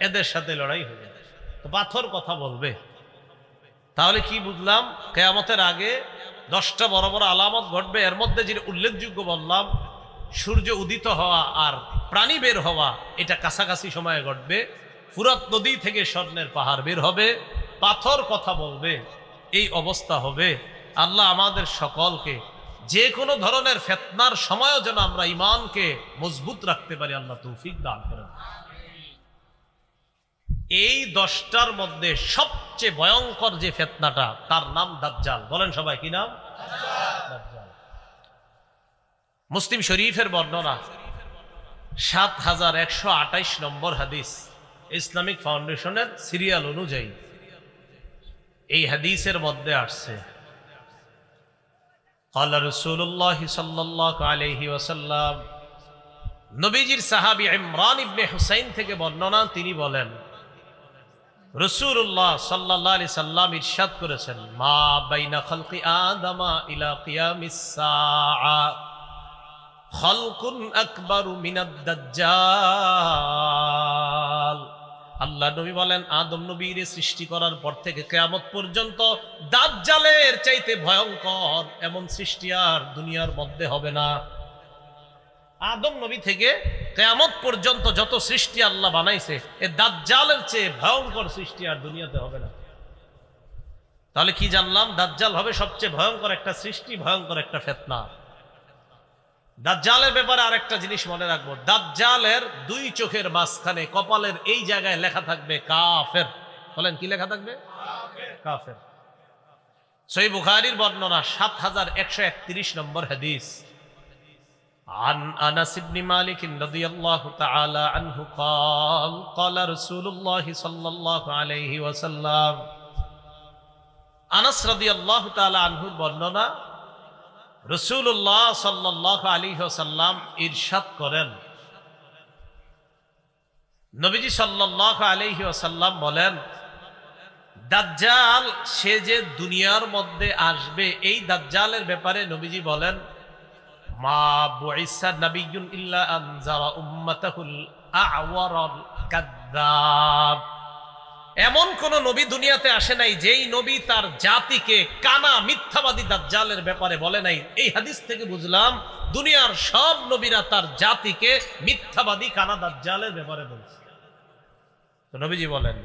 এদের সাথে লড়াই হবে। তো পাথর কথা বলবে। তাহলে কি বুঝলাম? কিয়ামতের আগে 10টা বড় বড় আলামত ঘটবে। এর মধ্যে যেটা উল্লেখযোগ্য বললাম, সূর্য উদিত হওয়া আর প্রাণী বের হওয়া, এটা কাছাকাছি সময়ে ঘটবে। ফুরাত নদী থেকে স্বর্ণের পাহাড় বের হবে, পাথর কথা বলবে, এই অবস্থা হবে। আল্লাহ আমাদের সকলকে যে কোনো ধরনের ফিতনার সময়ও যেন আমরা ঈমানকে মজবুত রাখতে পারি, আল্লাহ তৌফিক দান করেন। এই 10টার মধ্যে সবচেয়ে ভয়ঙ্কর যে ফিতনাটা, তার নাম দাজ্জাল। বলেন সবাই, কি নাম? দাজ্জাল। মুসলিম শরীফের বর্ণনা 7128 নম্বর হাদিস, ইসলামিক ফাউন্ডেশনের সিরিয়াল অনুযায়ী এই হাদিসের মধ্যে আসছে قال رسول الله صلى الله عليه وسلم, নবীজির সাহাবী ইমরান ইবনে হুসাইন থেকে বর্ণনা, তিনি বলেন রাসূলুল্লাহ সাল্লাল্লাহু আলাইহি সাল্লাম ইরশাদ করেছেন, মা বাইনা খালকি আদামা ইলা কিয়ামিস সাআ খালকুন আকবারু মিনাদ দাজ্জাল। আল্লাহ নবী বলেন আদম নবীর সৃষ্টি করার পর থেকে কিয়ামত পর্যন্ত দাজ্জালের চাইতে ভয়ঙ্কর এমন সৃষ্টি আর দুনিয়ার মধ্যে হবে না। আদম নবী থেকে কিয়ামত পর্যন্ত যত সৃষ্টি আল্লাহ বানাইছে এ দাজ্জালের চেয়ে ভয়ঙ্কর সৃষ্টি আর দুনিয়াতে হবে না। তাহলে কি জানলাম? দাজ্জাল হবে সবচেয়ে ভয়ঙ্কর একটা সৃষ্টি, ভয়ঙ্কর একটা ফিতনা। দাজ্জালের ব্যাপারে আরেকটা জিনিস মনে রাখবো, দাজ্জালের দুই চোখের মাঝখানে কপালের এই জায়গায় লেখা থাকবে কাফের। বলেন কি লেখা থাকবে? কাফের। সহিহ বুখারীর বর্ণনা ৭১৩১ নম্বর হাদিস। عن أنس بن مالك رضي الله تعالى عنه قال قال رسول الله صلى الله عليه وسلم আনাস রাদিয়াল্লাহু তাআলা আনহুর বর্ণনা, রাসূলুল্লাহ সাল্লাল্লাহু আলাইহি ওয়াসাল্লাম ইরশাদ করেন, নবীজি সাল্লাল্লাহু আলাইহি ওয়াসাল্লাম বলেন, দাজ্জাল সে যে দুনিয়ার মধ্যে আসবে এই দাজ্জালের ব্যাপারে নবীজি বলেন, মা বুইসা নাবিয়্যুন ইল্লা আনজারা উম্মাতাহুল আ'ওয়ারাল কাযযাব। এমন কোন নবী দুনিয়াতে আসে নাই যেই নবী তার জাতিকে কানা মিথ্যাবাদী দাজ্জালের ব্যাপারে বলে নাই। এই হাদিস থেকে বুঝলাম দুনিয়ার সব নবীরা তার জাতিকে মিথ্যাবাদী কানা দাজ্জালের ব্যাপারে বলছে। তো নবীজি বলেন,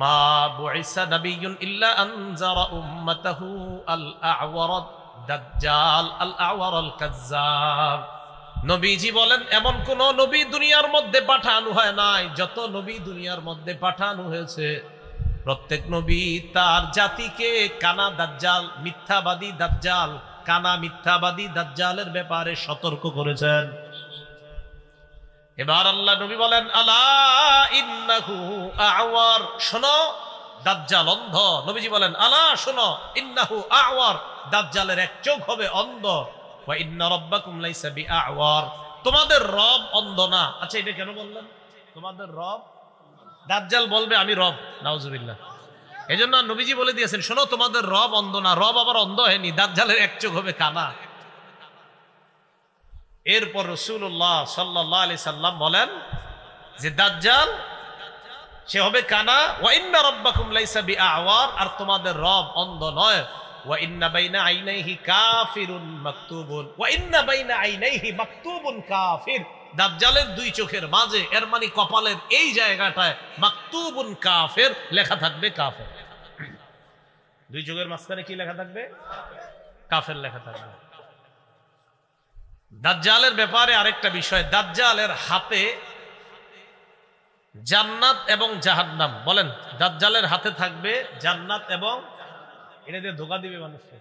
মা বুইসা নাবিয়্যুন ইল্লা আনজারা উম্মাতাহু আল আ'ওয়ারাদ দাজ্জাল আল আ'ওয়ারাল কাযযাব। নবীজি বলেন এমন কোন নবী দুনিয়ার মধ্যে পাঠানো হয় নাই। যত নবী দুনিয়ার মধ্যে পাঠানো হয়েছে প্রত্যেক নবী তার জাতিকে কানা দাজ্জাল, মিথ্যাবাদী দাজ্জাল, কানা মিথ্যাবাদী দাজ্জালের ব্যাপারে সতর্ক করেছেন। এবার আল্লাহ নবী বলেন, আলা ইন্নাহু আ'ওয়ার, শোনো দাজ্জাল অন্ধ। নবীজি বলেন, আলা শোনো ইন্নাহু আ'ওয়ার, দাজ্জালের এক চোখ হবে অন্ধ। ওয়া ইন্না রাব্বাকুম লাইসা বিআ'ওয়ার, তোমাদের রব অন্ধ না। আচ্ছা এটা কেন বললেন? তোমাদের রব, দাজ্জাল বলবে আমি রব, নাউজুবিল্লাহ। এজন্য নবীজি বলে দিয়েছেন, শোনো তোমাদের রব অন্ধ না। রব আবার অন্ধ হয়নি, দাজ্জালের এক চোখ হবে কানা। এরপর রাসূলুল্লাহ সাল্লাল্লাহু আলাইহি সাল্লাম বলেন যে দাজ্জাল সে হবে কানা। ওয়া ইন্না রাব্বাকুম লাইসা বিআ'ওয়ার, আর তোমাদের রব অন্ধ নয়। ওয়া ইন্না বাইনা আইনাইহি কাফিরুন মাকতুবুন, ওয়া ইন্না বাইনা আইনাইহি মাকতুবুন কাফির, দাজ্জালের দুই চোখের মাঝে, এর মানে কপালের এই জায়গাটায় মাকতুবুন কাফির লেখা থাকবে কাফের। দুই চোখের মাঝখানে কি লেখা থাকবে? কাফের লেখা থাকবে। দাজ্জালের ব্যাপারে আরেকটা বিষয়, দাজ্জালের হাতে জান্নাত এবং জাহান্নাম। বলেন, দাজ্জালের হাতে থাকবে জান্নাত এবং, এটা দিয়ে ধোঁকা দিবে মানুষকে,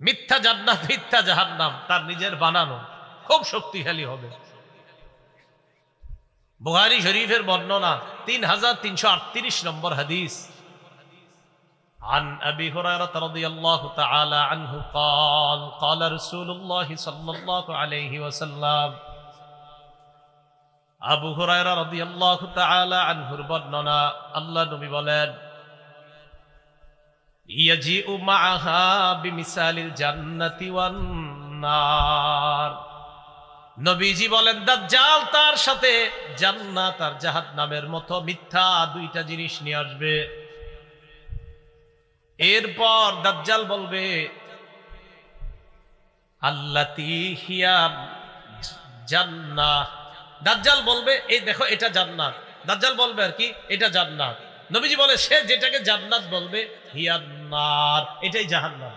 মিথ্যা জান্নাত মিথ্যা জাহান্নাম তার নিজের বানানো, খুব শক্তিশালী হবে। বুখারী শরীফের বর্ণনা 3338 নম্বর হাদিস। عن أبي هريرة رضي الله تعالى عنه قال قال رسول الله صلى الله عليه وسلم আবু হুরায়রা রাদিয়াল্লাহু তাআলা আনহুর বর্ণনা, আল্লাহ নবী বলেন, ইয়াজিউ মাআহা বিমিসালিল জান্নাতি ওয়ান নার। নবীজি বলেন দাজ্জাল তার সাথে জান্নাত আর জাহান্নামের মতো মিথ্যা দুইটা জিনিস নিয়ে আসবে। এরপর দাজ্জাল বলবে, আল্লাতী হিয়া জান্নাহ, দাজ্জাল বলবে এই দেখো এটা জান্নাত। দাজ্জাল বলবে আর কি এটা জান্নাত। নবীজি বলে সে যেটাকে জান্নাত বলবে হিয়ান নার, এটাই জাহান্নাম।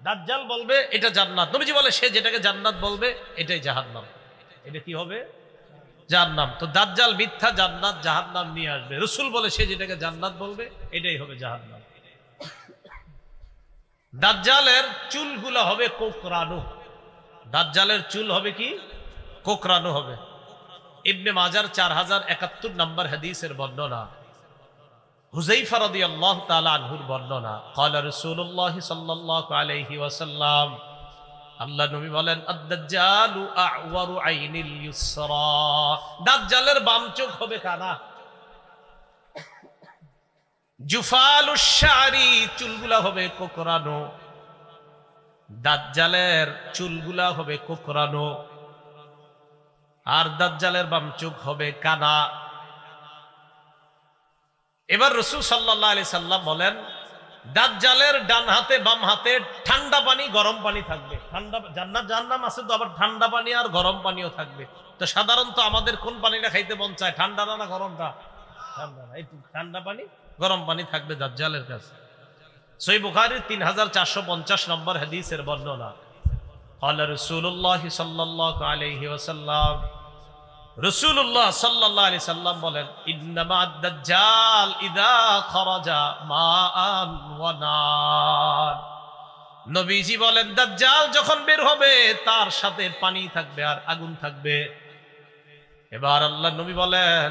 দাজ্জাল বলবে এটা জান্নাত, নবীজি বলে সে যেটাকে জান্নাত বলবে এটাই জাহান্নাম। এটা কি হবে? জাহান্নাম। তো দাজ্জাল মিথ্যা জান্নাত জাহান্নাম নিয়ে আসবে। রাসূল বলে সে যেটাকে জান্নাত বলবে এটাই হবে জাহান্নাম। দাজ্জালের চুলগুলো হবে কোকড়ানো। দাজ্জালের চুল হবে কি? কোকড়ানো হবে। ইবনে মাজার 4071 নম্বর হাদিসের বর্ণনা। হুযায়ফা রাদিয়াল্লাহু তাআলা আনহুর বর্ণনা, ক্বালা রাসূলুল্লাহ সাল্লাল্লাহু আলাইহি ওয়াসাল্লাম, আল্লাহ নবী বলেন, আদ-দাজ্জালু আ'ওয়ারু আইনিল ইউসরা, দাজ্জালের বাম চোখ হবে কানা। জুফালুশ শারি, চুলগুলা হবে কোকড়ানো। দাজ্জালের চুলগুলা হবে কোকড়ানো আর দাজ্জালের বাম চোখ হবে কানা। এবার রাসূল সাল্লাল্লাহু আলাইহি সাল্লাম বলেন, দাজ্জালের ডান হাতে বাম হাতে ঠান্ডা পানি গরম পানি থাকবে। ঠান্ডা জান্নাত জাহান্নাম আছে তো, আবার ঠান্ডা পানি আর গরম পানিও থাকবে। তো সাধারণত আমাদের কোন পানিটা খাইতে মন চায়, ঠান্ডা না গরমটা? ঠান্ডা না। এই ঠান্ডা পানি গরম পানি থাকবে দাজ্জালের কাছে। সহিহ বুখারীর 3450 নম্বর হাদিসের বর্ণনা। قال رسول الله صلى الله عليه وسلم, রাসূলুল্লাহ সাল্লাল্লাহু আলাইহি সাল্লাম বলেন, ইন্নামা আদ-দাজ্জাল ইযা খারাজা মাআন ওয়া নার। নবীজি বলেন, দাজ্জাল যখন বের হবে তার সাথে পানি থাকবে আর আগুন থাকবে। এবার আল্লাহর নবী বলেন,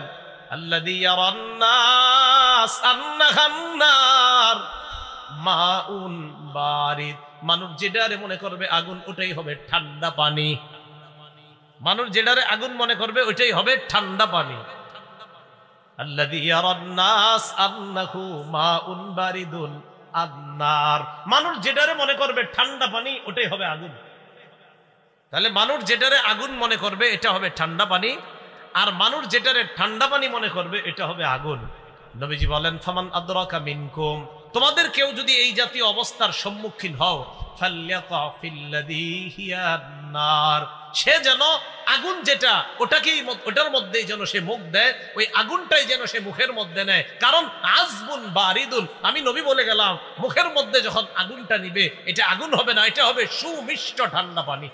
আল্লাযী ইয়ারান নাস আন্নাহান নার মাউন বারিদ। মানুষ যেটারে মনে করবে আগুন, ওটাই হবে ঠান্ডা পানি। মানুষ যেটারে আগুন মনে করবে ওইটাই হবে ঠান্ডা পানি। আল্লাযী ইয়ারান নাস আন্নাহু মাউন বারিদুন আন-নার। মানুষ যেটারে মনে করবে ঠান্ডা পানি, ওটাই হবে আগুন। তাহলে মানুষ যেটারে আগুন মনে করবে এটা হবে ঠান্ডা পানি, আর মানুষ যেটারে ঠান্ডা পানি মনে করবে এটা হবে আগুন। নবীজি বলেন, ফামান আদরাকা মিনকুম, তোমাদের কেউ যদি এই জাতীয় অবস্থার সম্মুখীন হও, ফালইয়াকা ফিল্লাযী হিয়া নার, সে যেন আগুন যেটা ওটাকেই ওটার মধ্যেই যেন সে মুখ দেয়, ওই আগুনটাই যেন সে মুখের মধ্যে নেয়। কারণ আযবুন বারিদুন, আমি নবী বলে গেলাম, মুখের মধ্যে যখন আগুনটা নিবে এটা আগুন হবে না, এটা হবে সুমিষ্ট ঠান্ডা পানি।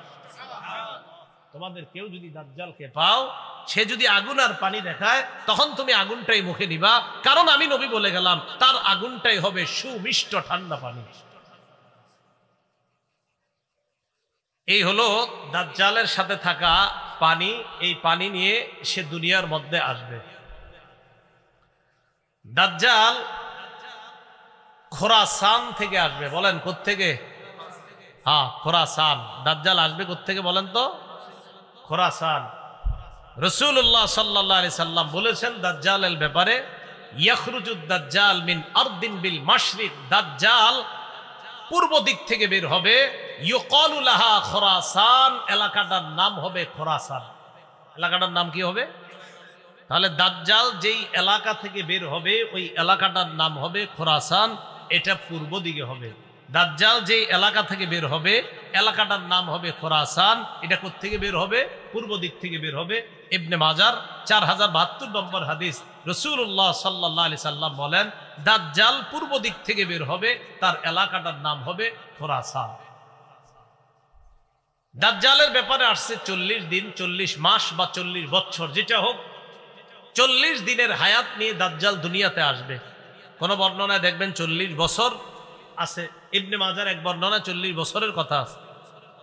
তোমাদের কেউ যদি দাজ্জালকে পাও, সে যদি আগুন আর পানি দেখায়, তখন তুমি আগুনটাই মুখে নিবা, কারণ আমি নবী বলে গেলাম তার আগুনটাই হবে সুমিষ্ট ঠান্ডা পানি। এই হলো দাজ্জালের সাথে থাকা পানি। এই পানি নিয়ে সে দুনিয়ার মধ্যে আসবে। দাজ্জাল খোরাসান থেকে আসবে। বলেন কোত্থেকে? হ্যাঁ, খোরাসান। দাজ্জাল আসবে কোত্থেকে বলেন তো? খোরাসান। রাসূলুল্লাহ সাল্লাল্লাহু আলাইহি সাল্লাম বলেছেন দাজ্জালের ব্যাপারে, ইয়াখরুজুদ দাজ্জাল মিন আরদিন বিল মাশরিক, দাজ্জাল পূর্ব দিক থেকে বের হবে। ইউকালু লাহা খোরাসান, এলাকাটার নাম হবে খোরাসান। এলাকাটার নাম কি হবে? তাহলে দাজ্জাল যেই এলাকা থেকে বের হবে ওই এলাকাটার নাম হবে খোরাসান, এটা পূর্ব দিকে হবে। দাজ্জাল যেই এলাকা থেকে বের হবে এলাকাটার নাম হবে খোরাসান, এটা কোত্থেকে বের হবে? পূর্ব দিক থেকে বের হবে। ইবনে মাজার 4072 নম্বর হাদিস। রাসূলুল্লাহ সাল্লাল্লাহু আলাইহি সাল্লাম বলেন, দাজ্জাল পূর্ব দিক থেকে বের হবে, তার এলাকাটার নাম হবে খোরাসান। দাজ্জালের ব্যাপারে আসছে 40 দিন, 40 মাস বা 40 বছর, যেটা হোক 40 দিনের হায়াত নিয়ে দাজ্জাল দুনিয়াতে আসবে। কোন বর্ণনায় দেখবেন 40 বছর আছে। ইবনে মাজার এক বর্ণনায় 40 বছরের কথা আছে,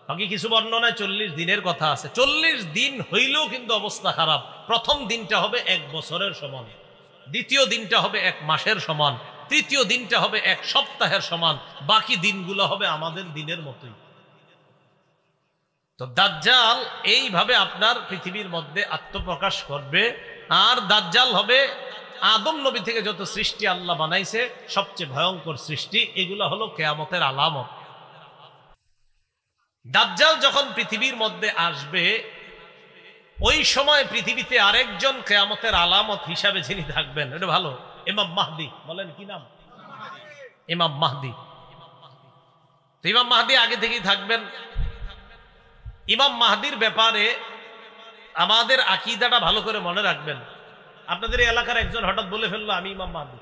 বাকি কিছু বর্ণনায় 40 দিনের কথা আছে। 40 দিন হইলেও কিন্তু অবস্থা খারাপ। প্রথম দিনটা হবে 1 বছরের সমান, দ্বিতীয় দিনটা হবে 1 মাসের সমান, তৃতীয় দিনটা হবে 1 সপ্তাহের সমান, বাকি দিনগুলো হবে আমাদের দিনের মতোই। তো দাজ্জাল এইভাবে আপনার পৃথিবীর মধ্যে আত্মপ্রকাশ করবে। আর দাজ্জাল হবে আদম নবী থেকে যত সৃষ্টি আল্লাহ বানাইছে সবচেয়ে ভয়ঙ্কর সৃষ্টি। এগুলো হলো কিয়ামতের আলামত। দাজ্জাল যখন পৃথিবীর মধ্যে আসবে, ওই সময় পৃথিবীতে আরেকজন কিয়ামতের আলামত হিসাবে যিনি থাকবেন, এটা ভালো, ইমাম মাহদি। বলেন কি নাম? ইমাম মাহদি। তো ইমাম মাহদি আগে থেকেই থাকবেন। ইমাম মাহদির ব্যাপারে আমাদের আকীদাটা ভালো করে মনে রাখবেন। আপনাদের এই এলাকার একজন হঠাৎ বলে ফেললো আমি ইমাম মাহদি,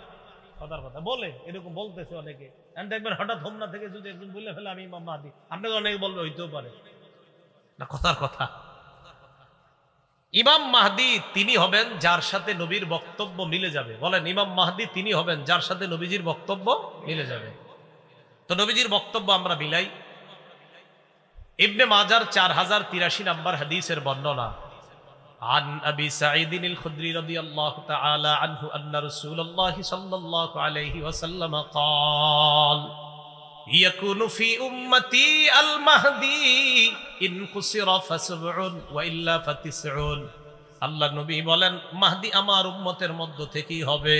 কথার কথা বলে, এরকম বলতেছে অনেকে। দেখবেন হঠাৎ হোমনা থেকে যদি একজন বলে ফেলে আমি ইমাম মাহদি, আপনাকে অনেকে বলবে হইতেও পারে না, কথার কথা। ইমাম মাহদি তিনি হবেন যার সাথে নবীর বক্তব্য মিলে যাবে। বলেন, ইমাম মাহদি তিনি হবেন যার সাথে নবীজির বক্তব্য মিলে যাবে। তো নবীজির বক্তব্য আমরা মিলাই। ইবনে মাজার 4083 নম্বর হাদিসের বর্ণনা। عن أبي سعيد الخدري رضي الله تعالى عنه أن رسول الله صلى الله عليه وسلم قال يكون في أمتي المهدي إن قصر فسبع وإلا فتسع। আল্লাহ নবী বলেন, মাহদি আমার উম্মতের মধ্য থেকেই হবে।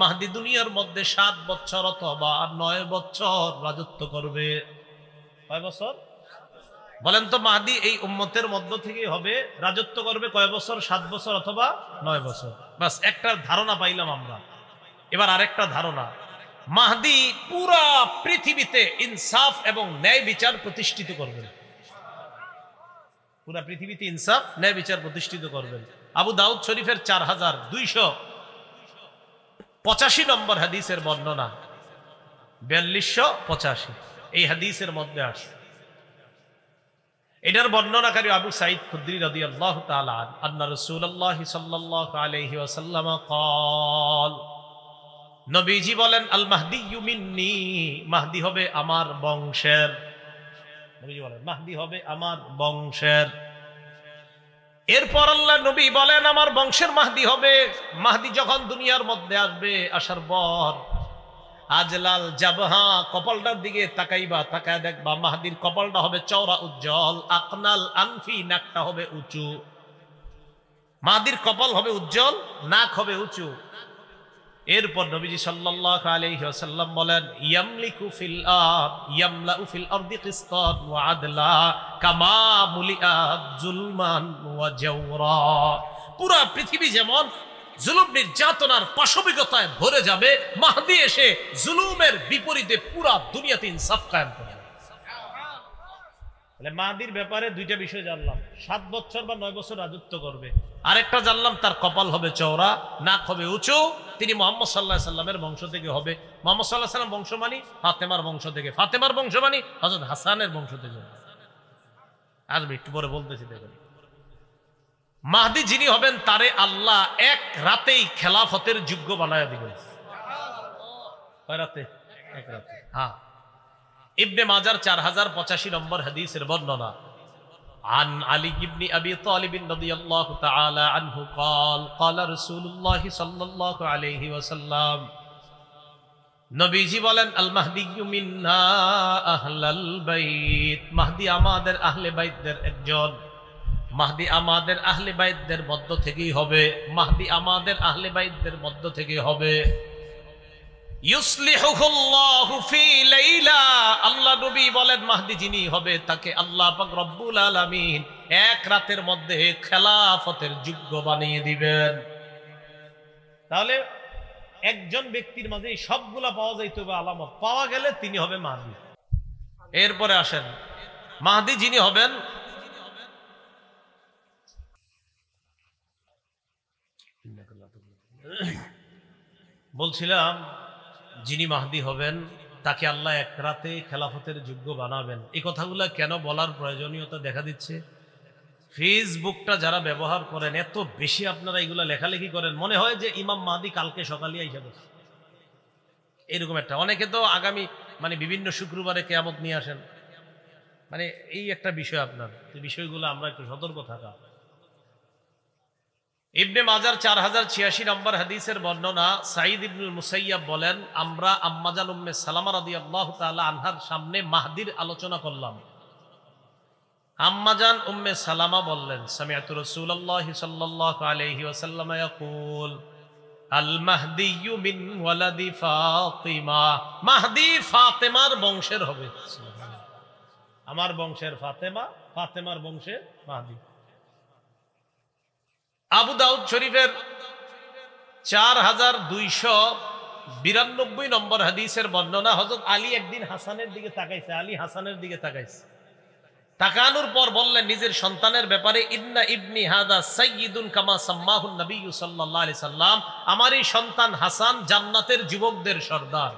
মাহদি দুনিয়ার মধ্যে 7 বছর অথবা 9 বছর রাজত্ব করবে। কয় বছর বলেন তো? মাহদি এই উম্মতের মধ্য থেকেই হবে, রাজত্ব করবে কয় বছর? 7 বছর অথবা 9 বছর। বাস একটা ধারণা পাইলাম আমরা। এবার আরেকটা ধারণা, মাহদি পুরা পৃথিবীতে ইনসাফ এবং ন্যায় বিচার প্রতিষ্ঠিত করবেন। পুরা পৃথিবীতে ইনসাফ ন্যায় বিচার প্রতিষ্ঠিত করবেন। আবু দাউদ শরীফের 4285 নম্বর হাদিসের বর্ণনা, 4285 এই হাদিসের মধ্যে আসে। এটার বর্ণনাকারী আবু সাঈদ খুদরি রাদিয়াল্লাহু তাআলা আন্না রাসূলুল্লাহ সাল্লাল্লাহু আলাইহি ওয়াসাল্লাম قال, নবীজি বলেন আল মাহদিয়্যু মিন্নি, মাহদি হবে আমার বংশের। নবীজি বলেন মাহদি হবে আমার বংশের। এরপর আল্লাহ নবী বলেন আমার বংশের মাহদি হবে। মাহদি যখন দুনিয়ার মধ্যে আসবে, আসার পর আজলাল জাবহা, কপালটার দিকে তাকাইবা, তাকায় দেখবা মাহদির কপালটা হবে চওড়া উজ্জ্বল। আকনাল আনফি, নাকটা হবে উঁচু। মাহদির কপাল হবে উজ্জ্বল, নাক হবে উঁচু। এরপর নবীজি সাল্লাল্লাহু আলাইহি ওয়াসাল্লাম বলেন ইয়ামলিকু ফিল আরদ, ইয়ামলাউ ফিল আরদি কিসতান ওয়া আদলা কামা মুলিআত যুলমান ওয়া জাওরা। পুরা পৃথিবী যেমন জুলুম নির্যাতনার পাশবিকতায় ভরে যাবে, মাহদি এসে জুলুমের বিপরীতে পুরা দুনিয়াতে ইনসাফ কায়েম করবে। তাহলে মাহদির ব্যাপারে দুইটা বিষয় জানলাম, 7 বছর বা 9 বছর রাজত্ব করবে। আরেকটা জানলাম তার কপাল হবে চওড়া, নাক হবে উঁচু। তিনি মুহাম্মদ সাল্লাল্লাহু আলাইহি সাল্লামের বংশ থেকে হবে। মুহাম্মদ সাল্লাল্লাহু আলাইহি সাল্লাম বংশ মানি ফাতেমার বংশ থেকে, ফাতেমার বংশ মানি হযরত হাসানের বংশ থেকে। আসবে একটু পরে বলতেছি। দেখেন মাহদি যিনি হবেন তারে আল্লাহ এক রাতেই খেলাফতের যোগ্য বানায়া দিবেন। কয় রাতে? এক রাতে। হ্যাঁ, ইবনে মাজার 4085 নম্বর হাদিসের বর্ণনা, عن علي بن أبي طالب رضي الله تعالى عنه قال قال رسول الله صلى الله عليه وسلم, নবীজি বলেন আল মাহদিয়্যু মিন্না আহলাল বাইত, মাহদি আমাদের আহলে বাইতদের একজন। মাহদি আমাদের আহলে বাইতদের মধ্য থেকেই হবে। মাহদি আমাদের আহলে বাইতদের মধ্য থেকে হবে। ইউসলিহুল্লাহু ফি লাইলা, আল্লাহ নবী বলেন মাহদি যিনি হবে তাকে আল্লাহ পাক রব্বুল আলামিন এক রাতের মধ্যে খেলাফতের যোগ্য বানিয়ে দিবেন। তাহলে একজন ব্যক্তির মাঝে সবগুলা পাওয়া যাইতে হবে আলামত, পাওয়া গেলে তিনি হবে মাহদি। এরপরে আসেন মাহদি যিনি হবেন, বলছিলাম যিনি মাহদি হবেন তাকে আল্লাহ এক রাতে খেলাফতের যোগ্য বানাবেন। এই কথাগুলো কেন বলার প্রয়োজনীয়তা দেখা দিচ্ছে, ফেসবুকটা যারা ব্যবহার করেন এত বেশি আপনারা এগুলা লেখালেখি করেন, মনে হয় যে ইমাম মাহদি কালকে সকালে আইসা বসে, এরকম একটা। অনেকে তো আগামী বিভিন্ন শুক্রবারে কিয়ামত নিয়ে আসেন, এই একটা বিষয়। আপনার এই বিষয়গুলো আমরা একটু সতর্ক থাকা। ইবনে মাজার 4086 নম্বর হাদিসের বর্ণনা, সাঈদ ইবনুল মুসাইয়াব বলেন আমরা আম্মাজান উম্মে সালামা রাদিয়াল্লাহু তাআলা আনহার সামনে মাহদির আলোচনা করলাম। আম্মাজান উম্মে সালামা বললেন সামিআতু রাসূলুল্লাহি সাল্লাল্লাহু আলাইহি ওয়াসাল্লাম ইয়াকুল আল মাহদিয়্যু মিন ওয়ালাদি ফাতিমা, মাহদি ফাতেমার বংশের হবে। আমার বংশের ফাতেমা, ফাতেমার বংশের মাহদি। আবু দাউদ শরীফের 4292 নম্বর হাদিসের বর্ণনা, হযরত আলী একদিন হাসানের দিকে তাকাইছে, আলী হাসানের দিকে তাকাইছে। তাকানোর পর বললেন নিজের সন্তানের ব্যাপারে, ইন্না ইবনি হাদা সাইয়্যিদুন কামা সাম্মাহুন নবী সাল্লাল্লাহু আলাইহি সাল্লাম, আমার এই সন্তান হাসান জান্নাতের যুবকদের সর্দার,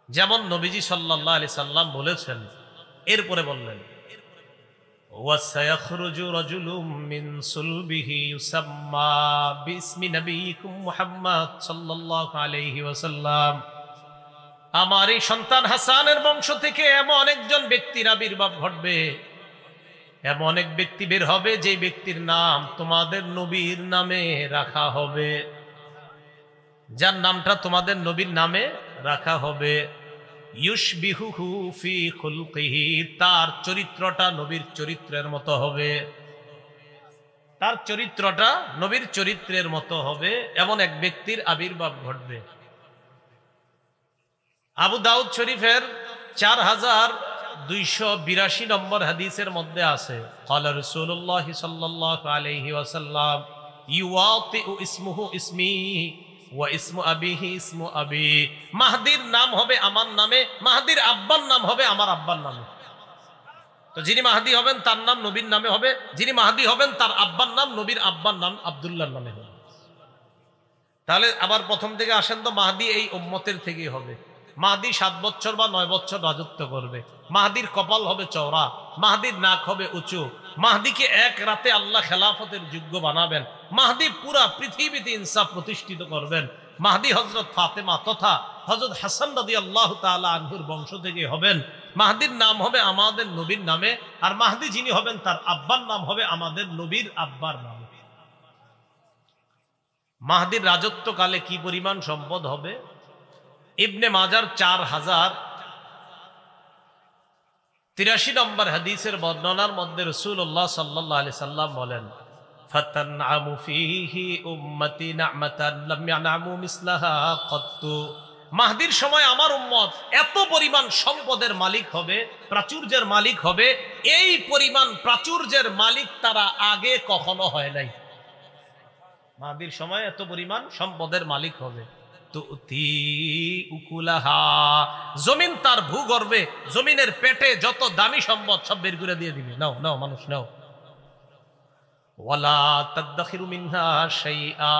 যেমন নবীজি সাল্লাল্লাহু আলাইহি সাল্লাম বলেছেন। এরপরে বললেন ওয়াসায়াখরুজু রাজুলুম মিন সুলবিহি ইউসাম্মা বিসমি নবিয়িকুম মুহাম্মদ সাল্লাল্লাহু আলাইহি ওয়াসাল্লাম, আমার এই সন্তান হাসানের বংশ থেকে এমন একজন ব্যক্তির আবির্ভাব ঘটবে, এমন এক ব্যক্তি বের হবে যে ব্যক্তির নাম তোমাদের নবীর নামে রাখা হবে, যার নামটা তোমাদের নবীর নামে রাখা হবে। ইউশবিহুহু ফি খুলকিহি, তার চরিত্রটা নবীর চরিত্রের মতো হবে, তার চরিত্রটা নবীর চরিত্রের মতো হবে, এমন এক ব্যক্তির আবির্ভাব ঘটবে। আবু দাউদ শরীফের 4282 নম্বর হাদিসের মধ্যে আছে, ক্বালা রাসূলুল্লাহ সাল্লাল্লাহু আলাইহি ওয়াসাল্লাম ইউআতিউ ইসমুহু ইসমি ওয়া ইসমু আবিহি ইসমু আবি, মাহদির নাম হবে আমার নামে, মাহদির আব্বার নাম হবে আমার আব্বার নামে। তো যিনি মাহদি হবেন তার নাম নবীর নামে হবে, যিনি মাহদি হবেন তার আব্বার নাম নবীর আব্বার নাম আব্দুল্লাহর নামে হবে। তাহলে আবার প্রথম থেকে আসেন তো, মাহদি এই উম্মতের থেকেই হবে। মাহদি 7 বছর বা 9 বছর রাজত্ব করবে। মাহদির কপাল হবে চওড়া, মাহদির নাক হবে উঁচু। মাহদিকে এক রাতে আল্লাহ খেলাফতের যোগ্য বানাবেন। মাহদি পুরা পৃথিবীতে ইনসাফ প্রতিষ্ঠিত করবেন। মাহদি হযরত ফাতেমা তথা হযরত হাসান রাদিয়াল্লাহু তাআলা আনহুর বংশ থেকে হবেন। মাহদির নাম হবে আমাদের নবীর নামে, আর মাহদি যিনি হবেন তার আব্বার নাম হবে আমাদের নবীর আব্বার নামে। মাহদির রাজত্বকালে কি পরিমাণ সম্পদ হবে? ইবনে মাজার 4083 নম্বর হাদিসের বর্ণনার মধ্যে রাসূলুল্লাহ সাল্লাল্লাহু আলাইহি সাল্লাম বলেন, ফাতানআমু ফীহি উম্মতি নি'মাতান লাম ইয়ানআমু মিসলাহা কত্তু। মাহদির সময় আমার উম্মত এত পরিমাণ সম্পদের মালিক হবে, প্রাচুর্যের মালিক হবে, এই পরিমাণ প্রাচুর্যের মালিক তারা আগে কখনো হয় নাই। মাহদির সময় এত পরিমাণ সম্পদের মালিক হবে। তুতি উকুলাহা, জমিন তার ভূগর্ভে, জমিনের পেটে যত দামি সম্পদ সব বের করে দিয়ে দিবে, নাও নাও মানুষ নাও। ওয়ালা তাদখিরু মিনহা শাইআ,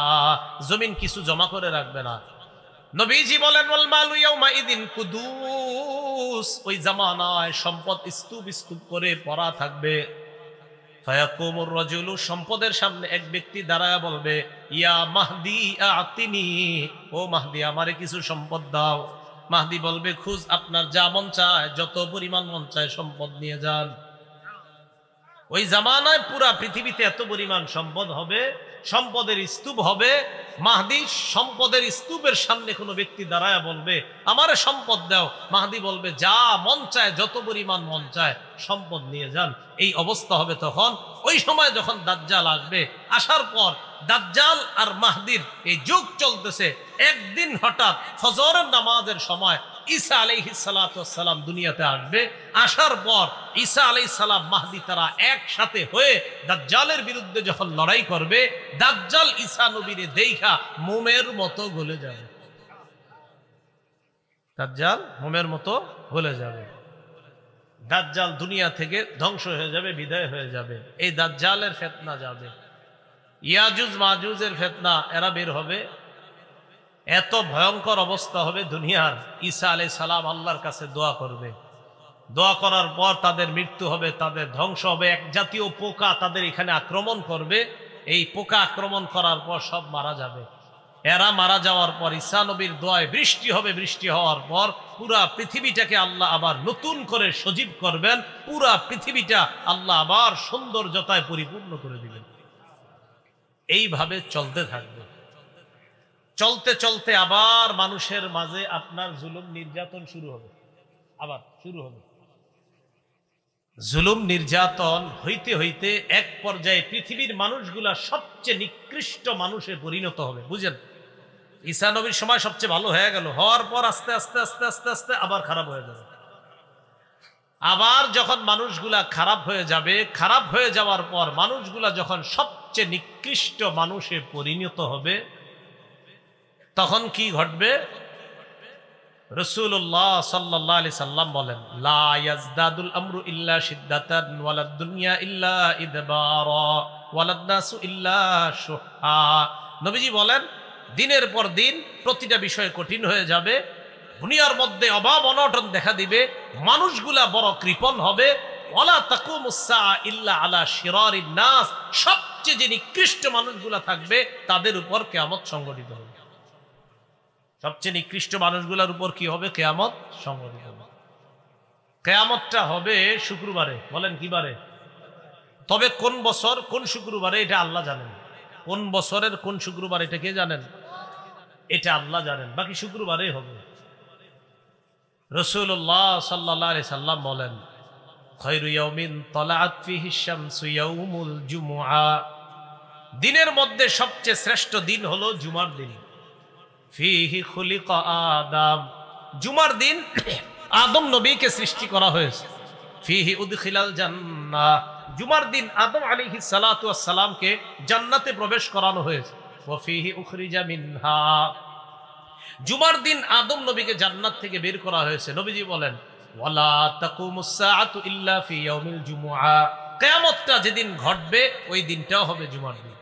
জমিন কিছু জমা করে রাখবে না। নবীজি বলেন, ওয়াল মালু ইয়াউমা ইদিন কুদুস, ওই জামানায় সম্পদ স্তূপ স্তূপ করে পড়া থাকবে। ফায়াকুমুর রাজুলু, সম্পদের সামনে এক ব্যক্তি দাঁড়ায় বলবে, ইয়া মাহদি আতিনি, ও মাহদি আমারে কিছু সম্পদ দাও। মাহদি বলবে, খুঁজ, আপনার যা মন চায়, যত পরিমাণ মন চায় সম্পদ নিয়ে যান। ওই জামানায় পুরা পৃথিবীতে এত পরিমাণ সম্পদ হবে, সম্পদের স্তূপ হবে। মাহদি সম্পদের স্তূপের সামনে কোনো ব্যক্তি দাঁড়ায় বলবে, আমারে সম্পদ দাও। মাহদি বলবে, যা মন চায়, যত পরিমাণ মন চায় সম্পদ নিয়ে যান। এই অবস্থা হবে তখন। ওই সময় যখন দাজ্জাল আসবে, আসার পর দাজ্জাল আর মাহদির এই যুগ চলতেছে। একদিন হঠাৎ ফজরের নামাজের সময় ঈসা আলাইহিস সালাতু ওয়াস সালাম দুনিয়াতে আসবে। আসার পর ঈসা আলাইহিস সালাম মাহদি তারা একসাথে হয়ে দাজ্জালের বিরুদ্ধে যখন লড়াই করবে, দাজ্জাল ঈসা নবীরে দেখা মোমের মতো গলে যাবে। দাজ্জাল মোমের মতো গলে যাবে। দাজ্জাল দুনিয়া থেকে ধ্বংস হয়ে যাবে, বিদায় হয়ে যাবে। এই দাজ্জালের ফিতনা যাবে, ইয়াজুজ মাজুজের ফিতনা, এরা বের হবে। এত ভয়ঙ্কর অবস্থা হবে দুনিয়ার। ঈসা আলাইহিস সালাম আল্লাহর কাছে দোয়া করবে। দোয়া করার পর তাদের মৃত্যু হবে, তাদের ধ্বংস হবে। এক জাতীয় পোকা তাদের এখানে আক্রমণ করবে। এই পোকা আক্রমণ করার পর সব মারা যাবে। এরা মারা যাওয়ার পর ঈসা নবীর দোয়ায় বৃষ্টি হবে। বৃষ্টি হওয়ার পর পুরা পৃথিবীটাকে আল্লাহ আবার নতুন করে সজীব করবেন। পুরা পৃথিবীটা আল্লাহ আবার সৌন্দর্যতায় পরিপূর্ণ করে দিবেন। এইভাবে চলতে থাকবে। চলতে চলতে আবার মানুষের মাঝে আপনার জুলুম নির্যাতন শুরু হবে। আবার শুরু হবে জুলুম নির্যাতন। হইতে হইতে এক পর্যায়ে পৃথিবীর মানুষগুলা সবচেয়ে নিকৃষ্ট মানুষে পরিণত হবে। বুঝেন, ঈসা নবীর সময় সবচেয়ে ভালো হয়ে গেল, হওয়ার পর আস্তে আস্তে আস্তে আস্তে আস্তে আবার খারাপ হয়ে যাবে। আবার যখন মানুষগুলা খারাপ হয়ে যাবে, খারাপ হয়ে যাওয়ার পর মানুষগুলা যখন সবচেয়ে নিকৃষ্ট মানুষে পরিণত হবে, তখন কি ঘটবে? রাসূলুল্লাহ সাল্লাল্লাহু আলাইহি সাল্লাম বলেন, লা ইয়াজদাদুল আমরু ইল্লা শিদ্দাতান ওয়ালাদ দুনিয়া ইল্লা ইদবারা ওয়ালাদ নাসু ইল্লা শুহা। নবীজি বলেন, দিনের পর দিন প্রতিটা বিষয় কঠিন হয়ে যাবে। দুনিয়ার মধ্যে অভাব অনটন দেখা দিবে, মানুষগুলা বড় কৃপণ হবে। ওয়ালা তাকুমুস সাআ ইল্লা আলা শিরারিন নাস, সবচেয়ে যে নিকৃষ্ট মানুষগুলা থাকবে তাদের উপর কিয়ামত সংঘটিত হবে। সবচেয়ে নিকৃষ্ট মানুষগুলোর উপর কি হবে? কিয়ামত সংঘটিত হবে। কিয়ামতটা হবে শুক্রবারে। বলেন কি বারে? তবে কোন বছর কোন শুক্রবারে এটা আল্লাহ জানেন। কোন বছরের কোন শুক্রবার এটা কে জানেন? এটা আল্লাহ জানেন। বাকি শুক্রবারেই হবে। রাসূলুল্লাহ সাল্লাল্লাহু আলাইহি সাল্লাম বলেন, খায়রু ইয়াউমিন তালাআত ফিহি শামসু ইয়াউমুল জুমআ, দিনের মধ্যে সবচেয়ে শ্রেষ্ঠ দিন হলো জুমার দিন। ফিহি খুলিকা আদম, জুমার দিন আদম নবীকে সৃষ্টি করা হয়েছে। ফিহি উদখিলাল জান্নাহ, জুমার দিন আদম আলাইহিস সালাতু ওয়াস সালামকে জান্নাতে প্রবেশ করানো হয়েছে। ওয়া ফীহি উখরিজা মিনহা। জুমার দিন আদম নবীকে জান্নাত থেকে বের করা হয়েছে। নবীজি বলেন ওয়ালা তাকুমুস সাআতু ইল্লা ফি ইয়াউমিল জুমআ, কিয়ামতটা যেদিন ঘটবে ওই দিনটাও হবে জুমার দিন।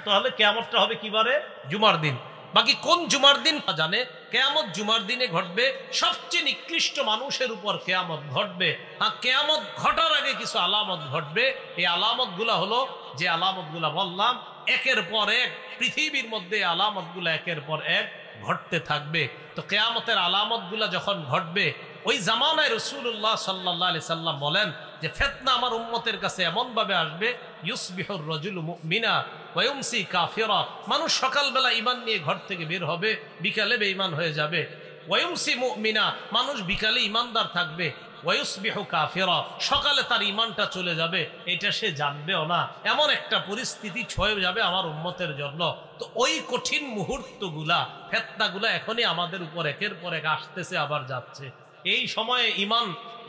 তাহলে কিয়ামতটা হবে কি বারে? জুমার দিন। বাকি কোন জুমার দিন জানে? কিয়ামত জুমার দিনে ঘটবে। সবচেয়ে নিকৃষ্ট মানুষের উপর কিয়ামত ঘটবে। হ্যাঁ, কিয়ামত ঘটার আগে কিছু আলামত ঘটবে। এই আলামতগুলা হলো যে আলামতগুলা বললাম, একের পর এক পৃথিবীর মধ্যে আলামতগুলা একের পর এক ঘটতে থাকবে। তো কিয়ামতের আলামতগুলা যখন ঘটবে ওই জামানায় রাসূলুল্লাহ সাল্লাল্লাহু আলাইহি সাল্লাম বলেন যে ফিতনা আমার উম্মতের কাছে এমন ভাবে আসবে, ইউসবিহুর রাজুলু মুমিনা ওয়া ইউমসি কাফিরা, মানুষ সকালবেলা ঈমান নিয়ে ঘর থেকে বের হবে, বিকালে বেঈমান হয়ে যাবে। ওয়া ইউমসি মুমিনা, মানুষ বিকালে ঈমানদার থাকবে। ওয়া ইউসবিহু কাফিরা, সকালে তার ঈমানটা চলে যাবে, এটা সে জানবেও না। এমন একটা পরিস্থিতি ছয়ে যাবে আমার উম্মতের জন্য। তো ওই কঠিন মুহূর্তগুলা, ফিতনাগুলা এখনই আমাদের উপর একের পর এক আসতেছে, আবার যাচ্ছে। এই সময়ে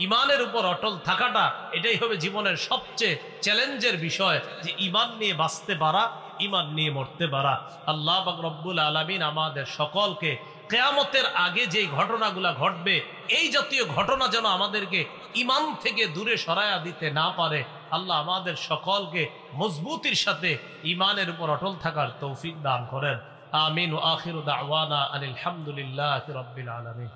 ইমানের উপর অটল থাকাটা, এটাই হবে জীবনের সবচেয়ে চ্যালেঞ্জের বিষয়, যে ইমান নিয়ে বাঁচতে পারা, ইমান নিয়ে মরতে পারা। আল্লাহ পাক রব্বুল আলামিন আমাদের সকলকে কিয়ামতের আগে যে ঘটনাগুলা ঘটবে, এই জাতীয় ঘটনা যেন আমাদেরকে ইমান থেকে দূরে সরায়া দিতে না পারে। আল্লাহ আমাদের সকলকে মজবুতির সাথে ইমানের উপর অটল থাকার তৌফিক দান করেন। আমিন। ওয়া আখিরু দাওয়ানা আনিল হামদুলিল্লাহি রাব্বিল আলামিন।